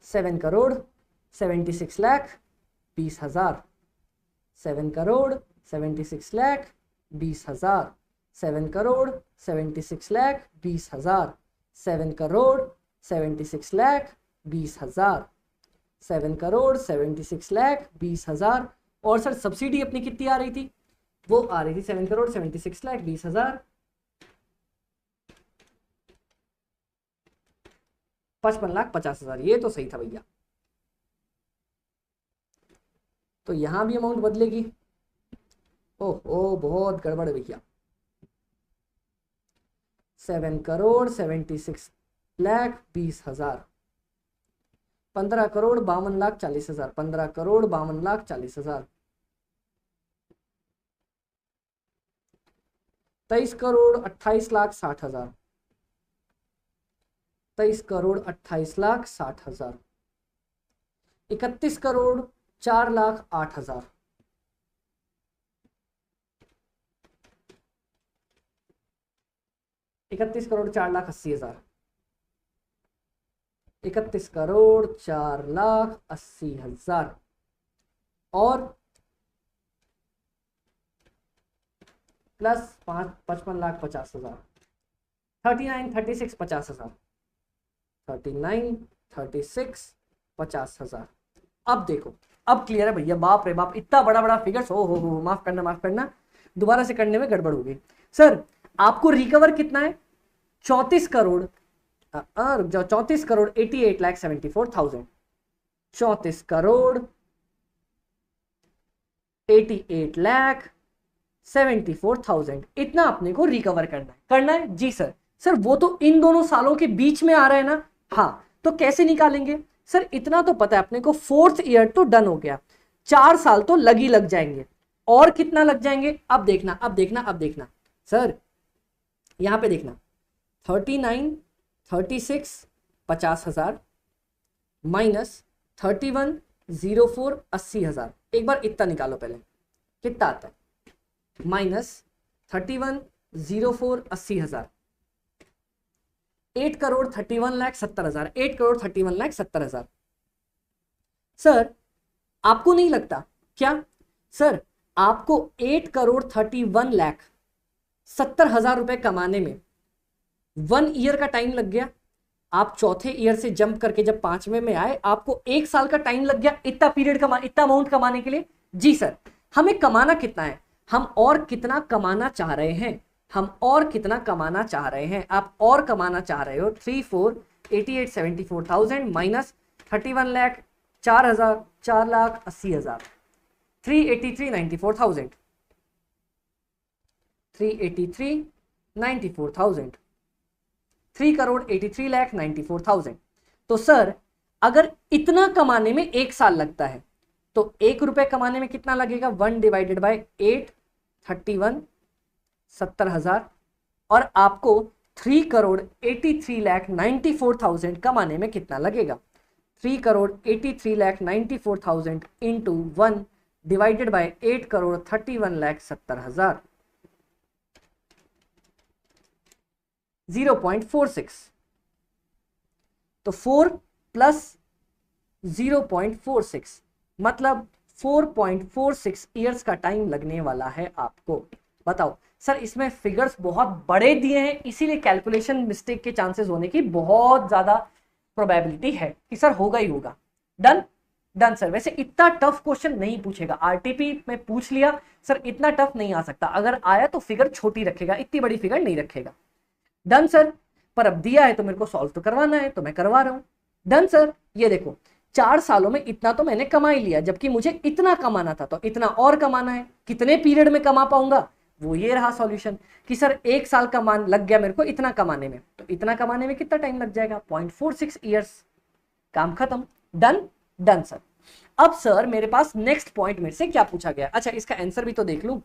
$7,76,20,000, 7,76,20,000, 7,76,20,000, 7,76,20,000, 7,76,20,000। और सर सब्सिडी अपनी कितनी आ रही थी, वो आ रही थी 7,76,20,000, 55,50,000। ये तो सही था भैया। तो यहां भी अमाउंट बदलेगी। ओह बहुत गड़बड़ है भैया। 7,76,20,000, 15,52,40,000, 15,52,40,000, 23,28,60,000, 23,28,60,000, 31,04,08,000, 31,04,80,000, 31,04,80,000 और प्लस 55,50,000, 39,36,50,000, 39,36,50,000। अब देखो, अब क्लियर है भैया। बाप रे बाप, इतना बड़ा बड़ा फिगर्स, हो माफ करना, दोबारा से करने में गड़बड़ हो गई। सर आपको रिकवर कितना है, 34,00,00,000, 34,88,74,000, 34,88,74,000, इतना अपने को रिकवर करना है जी सर। सर वो तो इन दोनों सालों के बीच में आ रहा है ना, हाँ तो कैसे निकालेंगे सर, इतना तो पता है अपने को, 4th ईयर तो डन हो गया, 4 साल तो लग जाएंगे, और कितना लग जाएंगे अब देखना सर, यहां पे देखना 39, 36, 50,000 माइनस 31, 04, 80,000। एक बार इतना निकालो पहले, कितना आता है, -31, 04, 80,000, 8,31,70,000, 8,31,70,000। सर आपको नहीं लगता क्या, सर आपको 8,31,70,000 रुपए कमाने में 1 ईयर का टाइम लग गया, आप चौथे ईयर से जंप करके जब 5वें में आए आपको 1 साल का टाइम लग गया इतना इतना अमाउंट कमाने के लिए। जी सर, हमें कमाना कितना है, हम और कितना कमाना चाह रहे हैं, आप और कमाना चाह रहे हो 3,4,88,74,000 माइनस 31 लाख 4,80,000, 3,83,94,000, 3,83,94,000, 3,83,94,000। तो सर अगर इतना कमाने में 1 साल लगता है तो 1 रुपए कमाने में कितना लगेगा, 1 डिवाइडेड बाय 8, 31, 70,000, और आपको 3,83,94,000 कमाने में कितना लगेगा, 3,83,94,000 इंटू 1 डिवाइडेड बाय 8,31,70,000, 0.46। तो 4 प्लस 0.46 मतलब 4.46 ईयर्स का टाइम लगने वाला है आपको। बताओ सर, इसमें फिगर्स बहुत बड़े दिए हैं इसीलिए कैलकुलेशन मिस्टेक के चांसेस होने की बहुत ज्यादा प्रोबेबिलिटी है कि सर होगा ही होगा। Done sir. वैसे इतना टफ क्वेश्चन नहीं पूछेगा, आरटीपी में पूछ लिया सर, इतना टफ नहीं आ सकता, अगर आया तो फिगर छोटी रखेगा, इतनी बड़ी फिगर नहीं रखेगा। डन सर, पर अब दिया है तो मेरे को सॉल्व तो करवाना है तो मैं करवा रहा हूं। डन सर, ये देखो 4 सालों में इतना तो मैंने कमा ही लिया, जबकि मुझे इतना कमाना था तो इतना और कमाना है। कितने पीरियड में कमा पाऊंगा, वो ये रहा सॉल्यूशन कि सर 1 साल का मान लग गया मेरे को इतना कमाने में, तो इतना कमाने में कितना टाइम लग जाएगा, 0.46 ईयर्स, काम खत्म, डन डन सर। अब सर मेरे पास नेक्स्ट पॉइंट मेरे से क्या पूछा गया, अच्छा इसका आंसर भी तो देख लूं।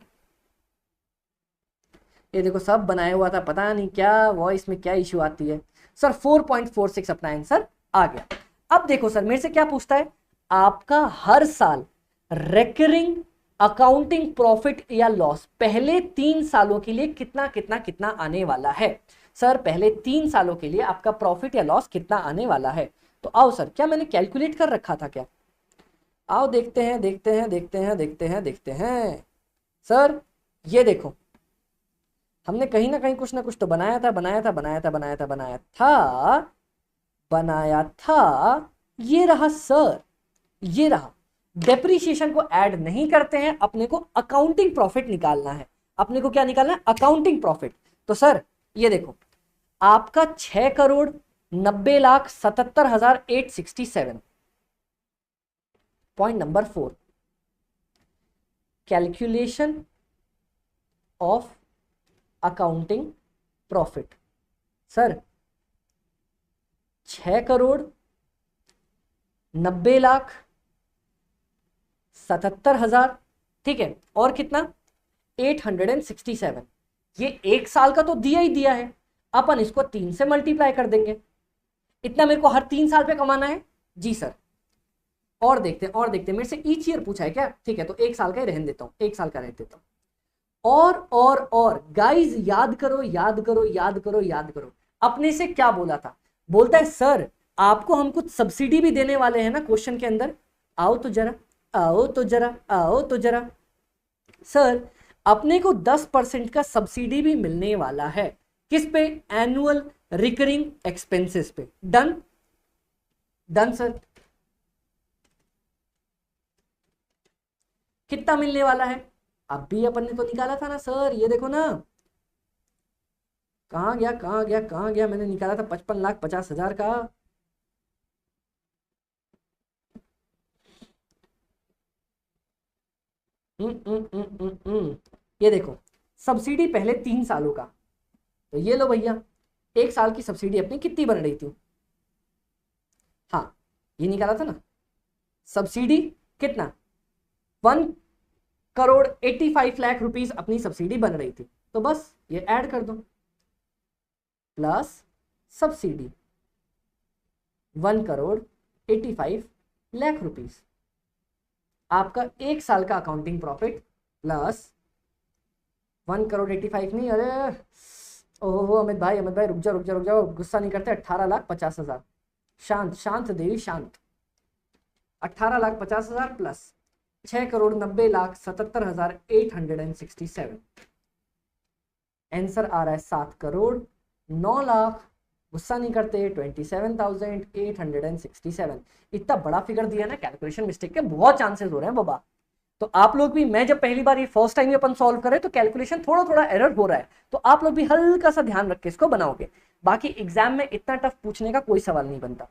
ये देखो सब बनाया हुआ था, पता नहीं क्या वॉइस में क्या इश्यू आती है। सर 4.46 अपना आंसर आ गया। अब देखो सर मेरे से क्या पूछता है, आपका हर साल रेकरिंग अकाउंटिंग प्रॉफिट या लॉस पहले 3 सालों के लिए कितना कितना कितना आने वाला है। सर पहले 3 सालों के लिए आपका प्रॉफिट या लॉस कितना आने वाला है। तो आओ सर, क्या मैंने कैलकुलेट कर रखा था क्या, आओ देखते हैं देखते हैं देखते हैं देखते हैं देखते हैं। सर ये देखो हमने कहीं ना कहीं कुछ ना कुछ तो बनाया था बनाया था बनाया था बनाया था बनाया था बनाया था, ये रहा सर, ये रहा। डेप्रीशिएशन को ऐड नहीं करते हैं, अपने को अकाउंटिंग प्रॉफिट निकालना है, अपने को क्या निकालना है, अकाउंटिंग प्रॉफिट। तो सर ये देखो आपका 6,90,77,867। Point number 4, calculation of accounting profit. Sir 6,90,77,000, ठीक है, और कितना 867। ये 1 साल का तो दिया ही दिया है, अपन इसको 3 से मल्टीप्लाई कर देंगे। इतना मेरे को हर 3 साल पे कमाना है जी सर। और देखते हैं और देखते हैं, मेरे से ईच ईयर पूछा है क्या, ठीक है तो 1 साल का ही रहने देता हूं, 1 साल का रहने देता हूं। और गाइस याद करो याद करो याद करो याद करो, अपने से क्या बोला था, बोलता है सर आपको हम कुछ सब्सिडी भी देने वाले हैं ना क्वेश्चन के अंदर, आओ तो जरा आओ तो जरा आओ तो जरा। सर अपने को 10% का सब्सिडी भी मिलने वाला है, किस पे, एनुअल रिकरिंग एक्सपेंसेस पे। Done done sir. कितना मिलने वाला है, अब भी अपन ने तो निकाला था ना सर, ये देखो ना, कहां गया कहां गया कहां गया, मैंने निकाला था 55,50,000 का। ये देखो सब्सिडी पहले 3 सालों का, तो ये लो भैया 1 साल की सब्सिडी अपनी कितनी बन रही थी, हाँ ये निकाला था ना, सब्सिडी कितना 1,85 लाख रुपीस अपनी सब्सिडी बन रही थी, तो बस ये ऐड कर दो, प्लस सब्सिडी 1,85 लाख रुपीस, आपका 1 साल का अकाउंटिंग प्रॉफिट प्लस 1,85 नहीं, अरे ओहो अमित भाई रुक जाओ गुस्सा नहीं करते, 18,50,000, शांत शांत देवी शांत, 18,50,000 प्लस 6,90,77,867, आंसर आ रहा है 7,09,00,000, गुस्सा नहीं करते, 27,867। इतना बड़ा फिगर दिया ना, कैलकुलेशन मिस्टेक के बहुत चांसेस हो रहे हैं बाबा। तो आप लोग भी, मैं जब पहली बार ये फर्स्ट टाइम अपन सॉल्व करें तो कैलकुलेशन थोड़ा थोड़ा एरर हो रहा है, तो आप लोग भी हल्का सा ध्यान रख के इसको बनाओगे, बाकी एग्जाम में इतना टफ पूछने का कोई सवाल नहीं बनता।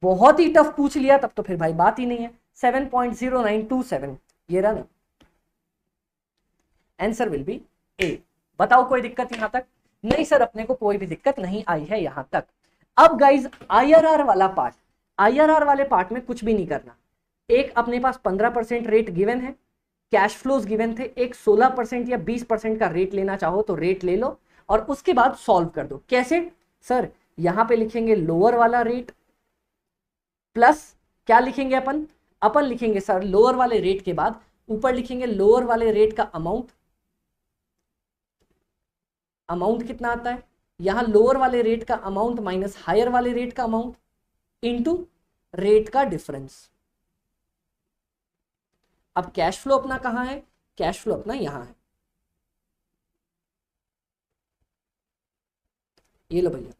बहुत ही टफ पूछ लिया तब तो फिर भाई बात ही नहीं है। 7.0927 ये रहा ना, आंसर विल बी ए। बताओ कोई दिक्कत यहां तक, नहीं सर अपने को कोई भी दिक्कत नहीं आई है यहां तक। अब गाइज IRR वाला पार्ट, IRR वाले पार्ट में कुछ भी नहीं करना, एक अपने पास 15% रेट गिवन है, कैश फ्लोज गिवन थे, एक 16% या 20% का रेट लेना चाहो तो रेट ले लो, और उसके बाद सॉल्व कर दो। कैसे सर, यहां पे लिखेंगे लोअर वाला रेट प्लस क्या लिखेंगे अपन लिखेंगे सर लोअर वाले रेट के बाद ऊपर लिखेंगे लोअर वाले रेट का अमाउंट कितना आता है, यहां लोअर वाले रेट का अमाउंट माइनस हायर वाले रेट का अमाउंट इनटू रेट का डिफरेंस। अब कैश फ्लो अपना कहां है, कैश फ्लो अपना यहां है, ये लो भैया,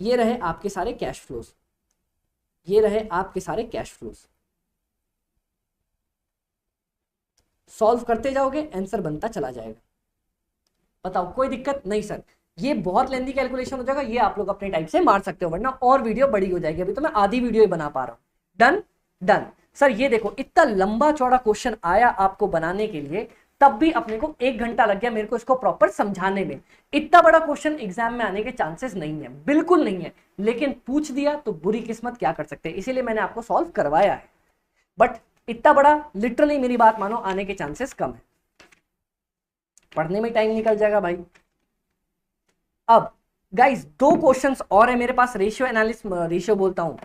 ये रहे आपके सारे कैश फ्लोज, ये रहे आपके सारे कैश फ्लोज। सॉल्व करते जाओगे आंसर बनता चला जाएगा। बताओ कोई दिक्कत नहीं सर, ये बहुत लेंथी कैलकुलेशन हो जाएगा, ये आप लोग अपने टाइप से मार सकते हो, वरना और वीडियो बड़ी हो जाएगी, अभी तो मैं आधी वीडियो ही बना पा रहा हूं। डन डन सर, ये देखो इतना लंबा चौड़ा क्वेश्चन आया आपको बनाने के लिए, तब भी अपने को 1 घंटा लग गया मेरे को इसको प्रॉपर समझाने में। इतना बड़ा क्वेश्चन एग्जाम में आने के चांसेस नहीं है, बिल्कुल नहीं है, लेकिन पूछ दिया तो बुरी किस्मत क्या कर सकते हैं, इसीलिए मैंने आपको सॉल्व करवाया है। बट इतना बड़ा लिटरली मेरी बात मानो आने के चांसेस कम है, पढ़ने में टाइम निकल जाएगा भाई। अब गाइस 2 क्वेश्चंस और है मेरे पास, रेशियो एनालिसिस, रेशियो बोलता हूं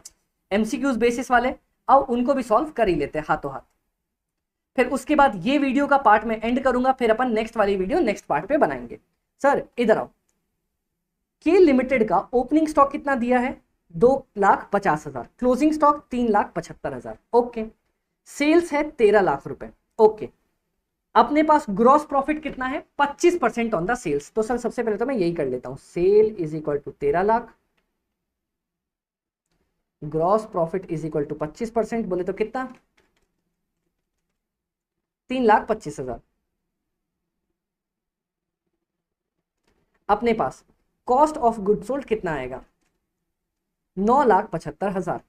एमसीक्यूज बेसिस वाले, अब उनको भी सॉल्व कर ही लेते हैं हाथों हाथ। फिर उसके बाद ये वीडियो का पार्ट में एंड करूंगा, फिर अपन नेक्स्ट वाली वीडियो नेक्स्ट पार्ट पे बनाएंगे। सर इधर आओ, के लिमिटेड का ओपनिंग स्टॉक कितना दिया है 2,50,000, क्लोजिंग स्टॉक 3,75,000, ओके। सेल्स है 13 लाख रुपए, ओके। अपने पास ग्रॉस प्रॉफिट कितना है 25% ऑन द सेल्स। तो सर सबसे पहले तो मैं यही कर लेता हूं, sale is equal to 13 lakh, gross profit is equal to 25%, बोले तो कितना 3,25,000। अपने पास कॉस्ट ऑफ गुड सोल्ड कितना आएगा 9,75,000।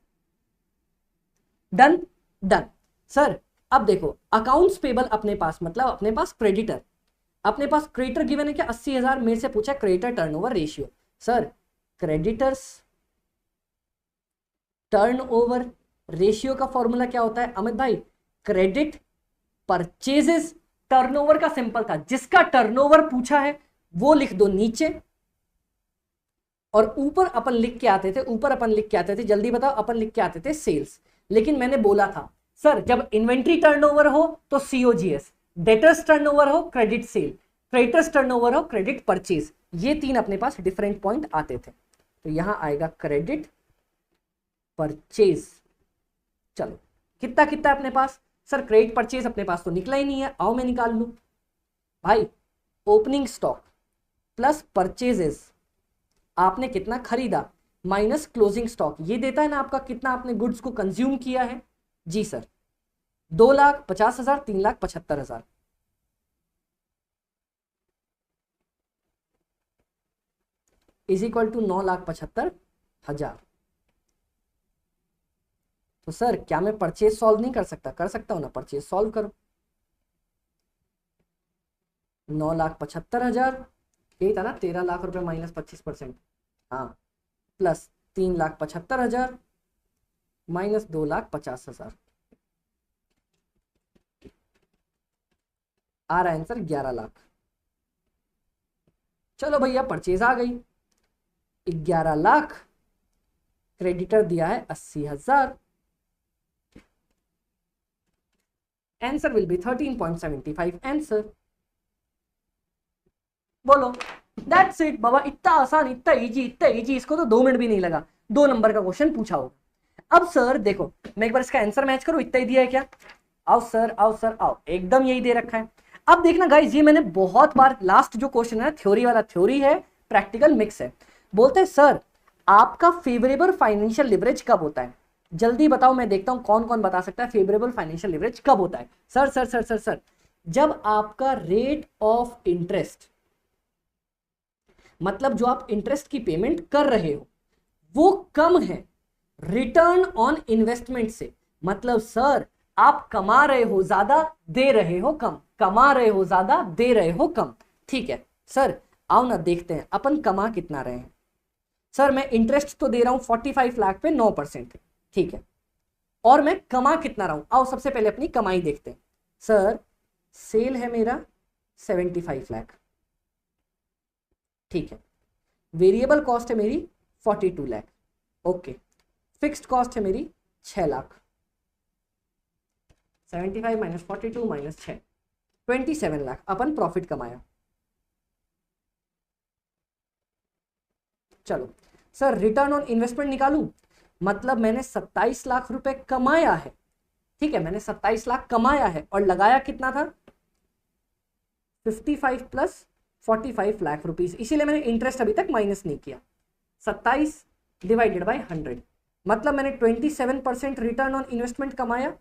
Done done. सर अब देखो अकाउंट्स पेबल अपने पास, मतलब अपने पास क्रेडिटर, अपने पास क्रेडिटर गिवन है क्या 80,000, मेरे से पूछा creditor turnover ratio. Sir creditors turnover ratio का फॉर्मूला क्या होता है अमित भाई, क्रेडिट परचेजेस। टर्नओवर का सिंपल था, जिसका टर्नओवर पूछा है वो लिख दो नीचे, और ऊपर अपन लिख के आते थे, ऊपर अपन लिख के आते थे, जल्दी बताओ, अपन लिख के आते थे सेल्स। लेकिन मैंने बोला था सर जब इन्वेंट्री टर्नओवर हो तो सीओजीएस, डेटर्स टर्नओवर हो क्रेडिट सेल, क्रेडिटर्स टर्नओवर हो क्रेडिट परचेज, ये 3 अपने पास डिफरेंट पॉइंट आते थे। तो यहां आएगा क्रेडिट परचेज। चलो कितना कितना अपने पास, सर क्रेडिट परचेज अपने पास तो निकला ही नहीं है, आओ मैं निकाल लूं भाई। ओपनिंग स्टॉक प्लस परचेजेस, आपने कितना खरीदा माइनस क्लोजिंग स्टॉक, ये देता है ना आपका कितना आपने गुड्स को कंज्यूम किया है। जी सर 2,50,000, 3,75,000, इज इक्वल टू 9,75,000। तो सर क्या मैं परचेज सॉल्व नहीं कर सकता, कर सकता हूं ना, परचेज सॉल्व करो। 9,75,000 यही था ना, 13 लाख रुपए माइनस 25%, हाँ, प्लस 3,75,000 माइनस 2,50,000, आ रहा है आंसर 11 लाख। चलो भैया परचेज आ गई 11 लाख, क्रेडिटर दिया है 80,000, आंसर विल बी 13.75 आंसर। बोलो दैट्स इट बाबा, इतना आसान, इतना इजी, इसको तो 2 मिनट भी नहीं लगा, 2 नंबर का क्वेश्चन पूछा हो। अब सर देखो मैं एक बार इसका आंसर मैच करूं, इतना ही दिया है क्या, आओ सर आओ सर आओ, एकदम यही दे रखा है। अब देखना गाइस, ये मैंने बहुत बार, लास्ट जो क्वेश्चन है थ्योरी वाला, थ्योरी है प्रैक्टिकल मिक्स है। बोलते हैं सर आपका फेवरेबल फाइनेंशियल लिवरेज कब होता है, जल्दी बताओ, मैं देखता हूं कौन कौन बता सकता है फेवरेबल फाइनेंशियल लिवरेज कब होता है। Sir sir sir sir sir जब आपका रेट ऑफ इंटरेस्ट, मतलब जो आप इंटरेस्ट की पेमेंट कर रहे हो वो कम है रिटर्न ऑन इन्वेस्टमेंट से, मतलब सर आप कमा रहे हो ज्यादा दे रहे हो कम, कमा रहे हो ज्यादा दे रहे हो कम। ठीक है सर आओ ना देखते हैं अपन कमा कितना रहे हैं। सर मैं इंटरेस्ट तो दे रहा हूं 45 लाख पे 9%, ठीक है, और मैं कमा कितना रहा हूं, आओ सबसे पहले अपनी कमाई देखते हैं। सर सेल है मेरा 75 लाख, ठीक है, वेरिएबल कॉस्ट है मेरी 42 लाख, ओके, फिक्स्ड कॉस्ट है मेरी 6 लाख, 75 माइनस 42 माइनस 6, 27 लाख अपन प्रॉफिट कमाया। चलो सर रिटर्न ऑन इन्वेस्टमेंट निकालूं, मतलब मैंने 27 लाख रुपए कमाया है, ठीक है, मैंने 27 लाख कमाया है और लगाया कितना था 55 प्लस 45 लाख रुपीस, इसीलिए मैंने इंटरेस्ट अभी तक माइनस नहीं किया। 27 डिवाइडेड बाय 100, मतलब मैंने 27% रिटर्न ऑन इन्वेस्टमेंट कमाया।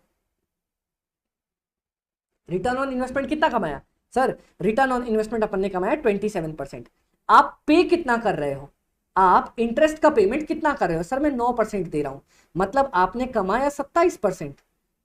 रिटर्न ऑन इन्वेस्टमेंट कितना कमाया सर, रिटर्न ऑन इन्वेस्टमेंट अपन ने कमाया 27%। आप पे कितना कर रहे हो, आप इंटरेस्ट का पेमेंट कितना कर रहे हो, सर मैं 9% दे रहा हूं, मतलब आपने कमाया 27%,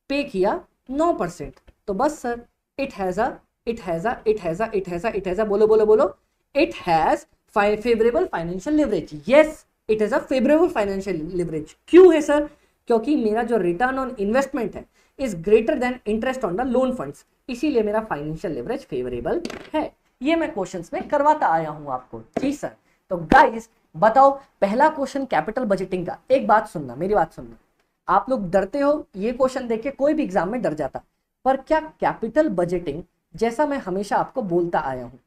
पे किया 9%, तो बस sir it has a it has बोलो बोलो बोलो, it has favourable financial leverage. Yes, it has a favourable financial leverage. क्यों है सर? क्योंकि मेरा जो रिटर्न ऑन इन्वेस्टमेंट है is greater than interest on the loan funds, इसीलिए मेरा फाइनेंशियल लिवरेज फेवरेबल है। ये मैं क्वेश्चंस में करवाता आया हूं आपको। जी सर। तो गाइस बताओ, पहला क्वेश्चन कैपिटल बजटिंग का। एक बात सुनना, मेरी बात सुनना, आप लोग डरते हो ये क्वेश्चन देख के, कोई भी एग्जाम में डर जाता, पर क्या कैपिटल बजटिंग, जैसा मैं हमेशा आपको बोलता आया हूं,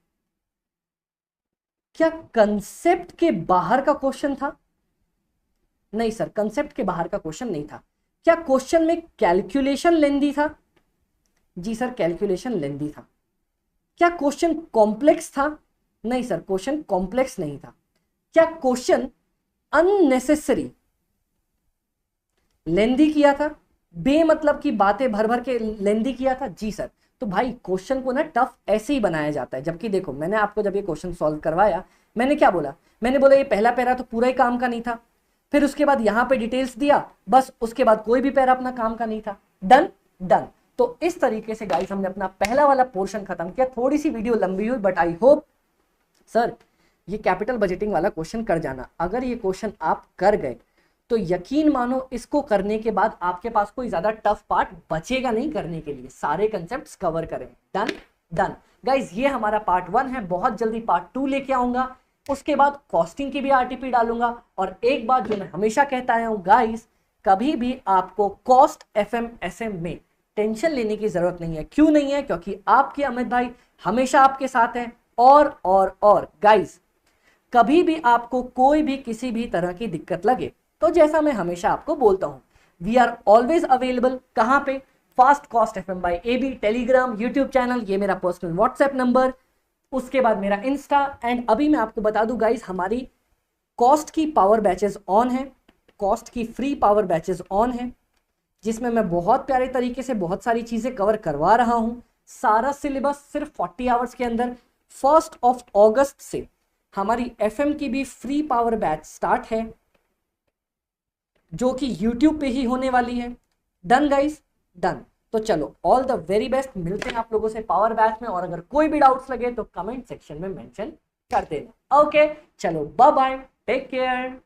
क्या कंसेप्ट के बाहर का क्वेश्चन था? नहीं सर, कंसेप्ट के बाहर का क्वेश्चन नहीं था। क्या क्वेश्चन में कैलकुलेशन लेंदी था? जी सर, कैलकुलेशन लेंदी था। क्या क्वेश्चन कॉम्प्लेक्स था? नहीं सर, क्वेश्चन कॉम्प्लेक्स नहीं था। क्या क्वेश्चन अननेसेसरी लेंदी किया था? बेमतलब की बातें भर भर के लेंदी किया था? जी सर। तो भाई क्वेश्चन को ना टफ ऐसे ही बनाया जाता है। जबकि देखो, मैंने आपको जब ये क्वेश्चन सॉल्व करवाया, मैंने क्या बोला? मैंने बोला ये पहला पैरा तो पूरा ही काम का नहीं था, फिर उसके बाद यहां पे डिटेल्स दिया, बस उसके बाद कोई भी पैरा अपना काम का नहीं था। Done done. तो इस तरीके से गाइस हमने अपना पहला वाला पोर्शन खत्म किया। थोड़ी सी वीडियो लंबी हुई, बट आई होप सर ये कैपिटल बजटिंग वाला क्वेश्चन कर जाना। अगर ये क्वेश्चन आप कर गए तो यकीन मानो, इसको करने के बाद आपके पास कोई ज्यादा टफ पार्ट बचेगा नहीं करने के लिए, सारे कंसेप्ट्स कवर करें। डन डन गाइज, ये हमारा पार्ट 1 है। बहुत जल्दी पार्ट 2 लेके आऊंगा, उसके बाद कॉस्टिंग की भी आरटीपी डालूंगा। और एक बात जो मैं हमेशा कहता आया हूं गाइज, कभी भी आपको कॉस्ट एफएम एसएम में टेंशन लेने की जरूरत नहीं है। क्यों नहीं है? क्योंकि आपके अमित भाई हमेशा आपके साथ हैं। और गाइज, कभी भी आपको कोई भी किसी भी तरह की दिक्कत लगे तो जैसा मैं हमेशा आपको बोलता हूं, वी आर ऑलवेज अवेलेबल। कहां पे? Fast cost FM by AB, Telegram, YouTube channel, ये मेरा पर्सनल व्हाट्सएप नंबर, उसके बाद मेरा इंस्टा। एंड अभी मैं आपको बता दूं गाइस, हमारी कॉस्ट की पावर बैचेस ऑन है, कॉस्ट की फ्री पावर बैचेस ऑन है, जिसमें मैं बहुत प्यारे तरीके से बहुत सारी चीजें कवर करवा रहा हूं। सारा सिलेबस सिर्फ 40 आवर्स के अंदर। 1 अगस्त से हमारी एफएम की भी फ्री पावर बैच स्टार्ट है, जो कि यूट्यूब पे ही होने वाली है। Done guys, done. तो चलो, ऑल द वेरी बेस्ट। मिलते हैं आप लोगों से पावर बैच में, और अगर कोई भी डाउट्स लगे तो कमेंट सेक्शन में मेंशन कर देना। ओके, चलो बाय बाय, टेक केयर।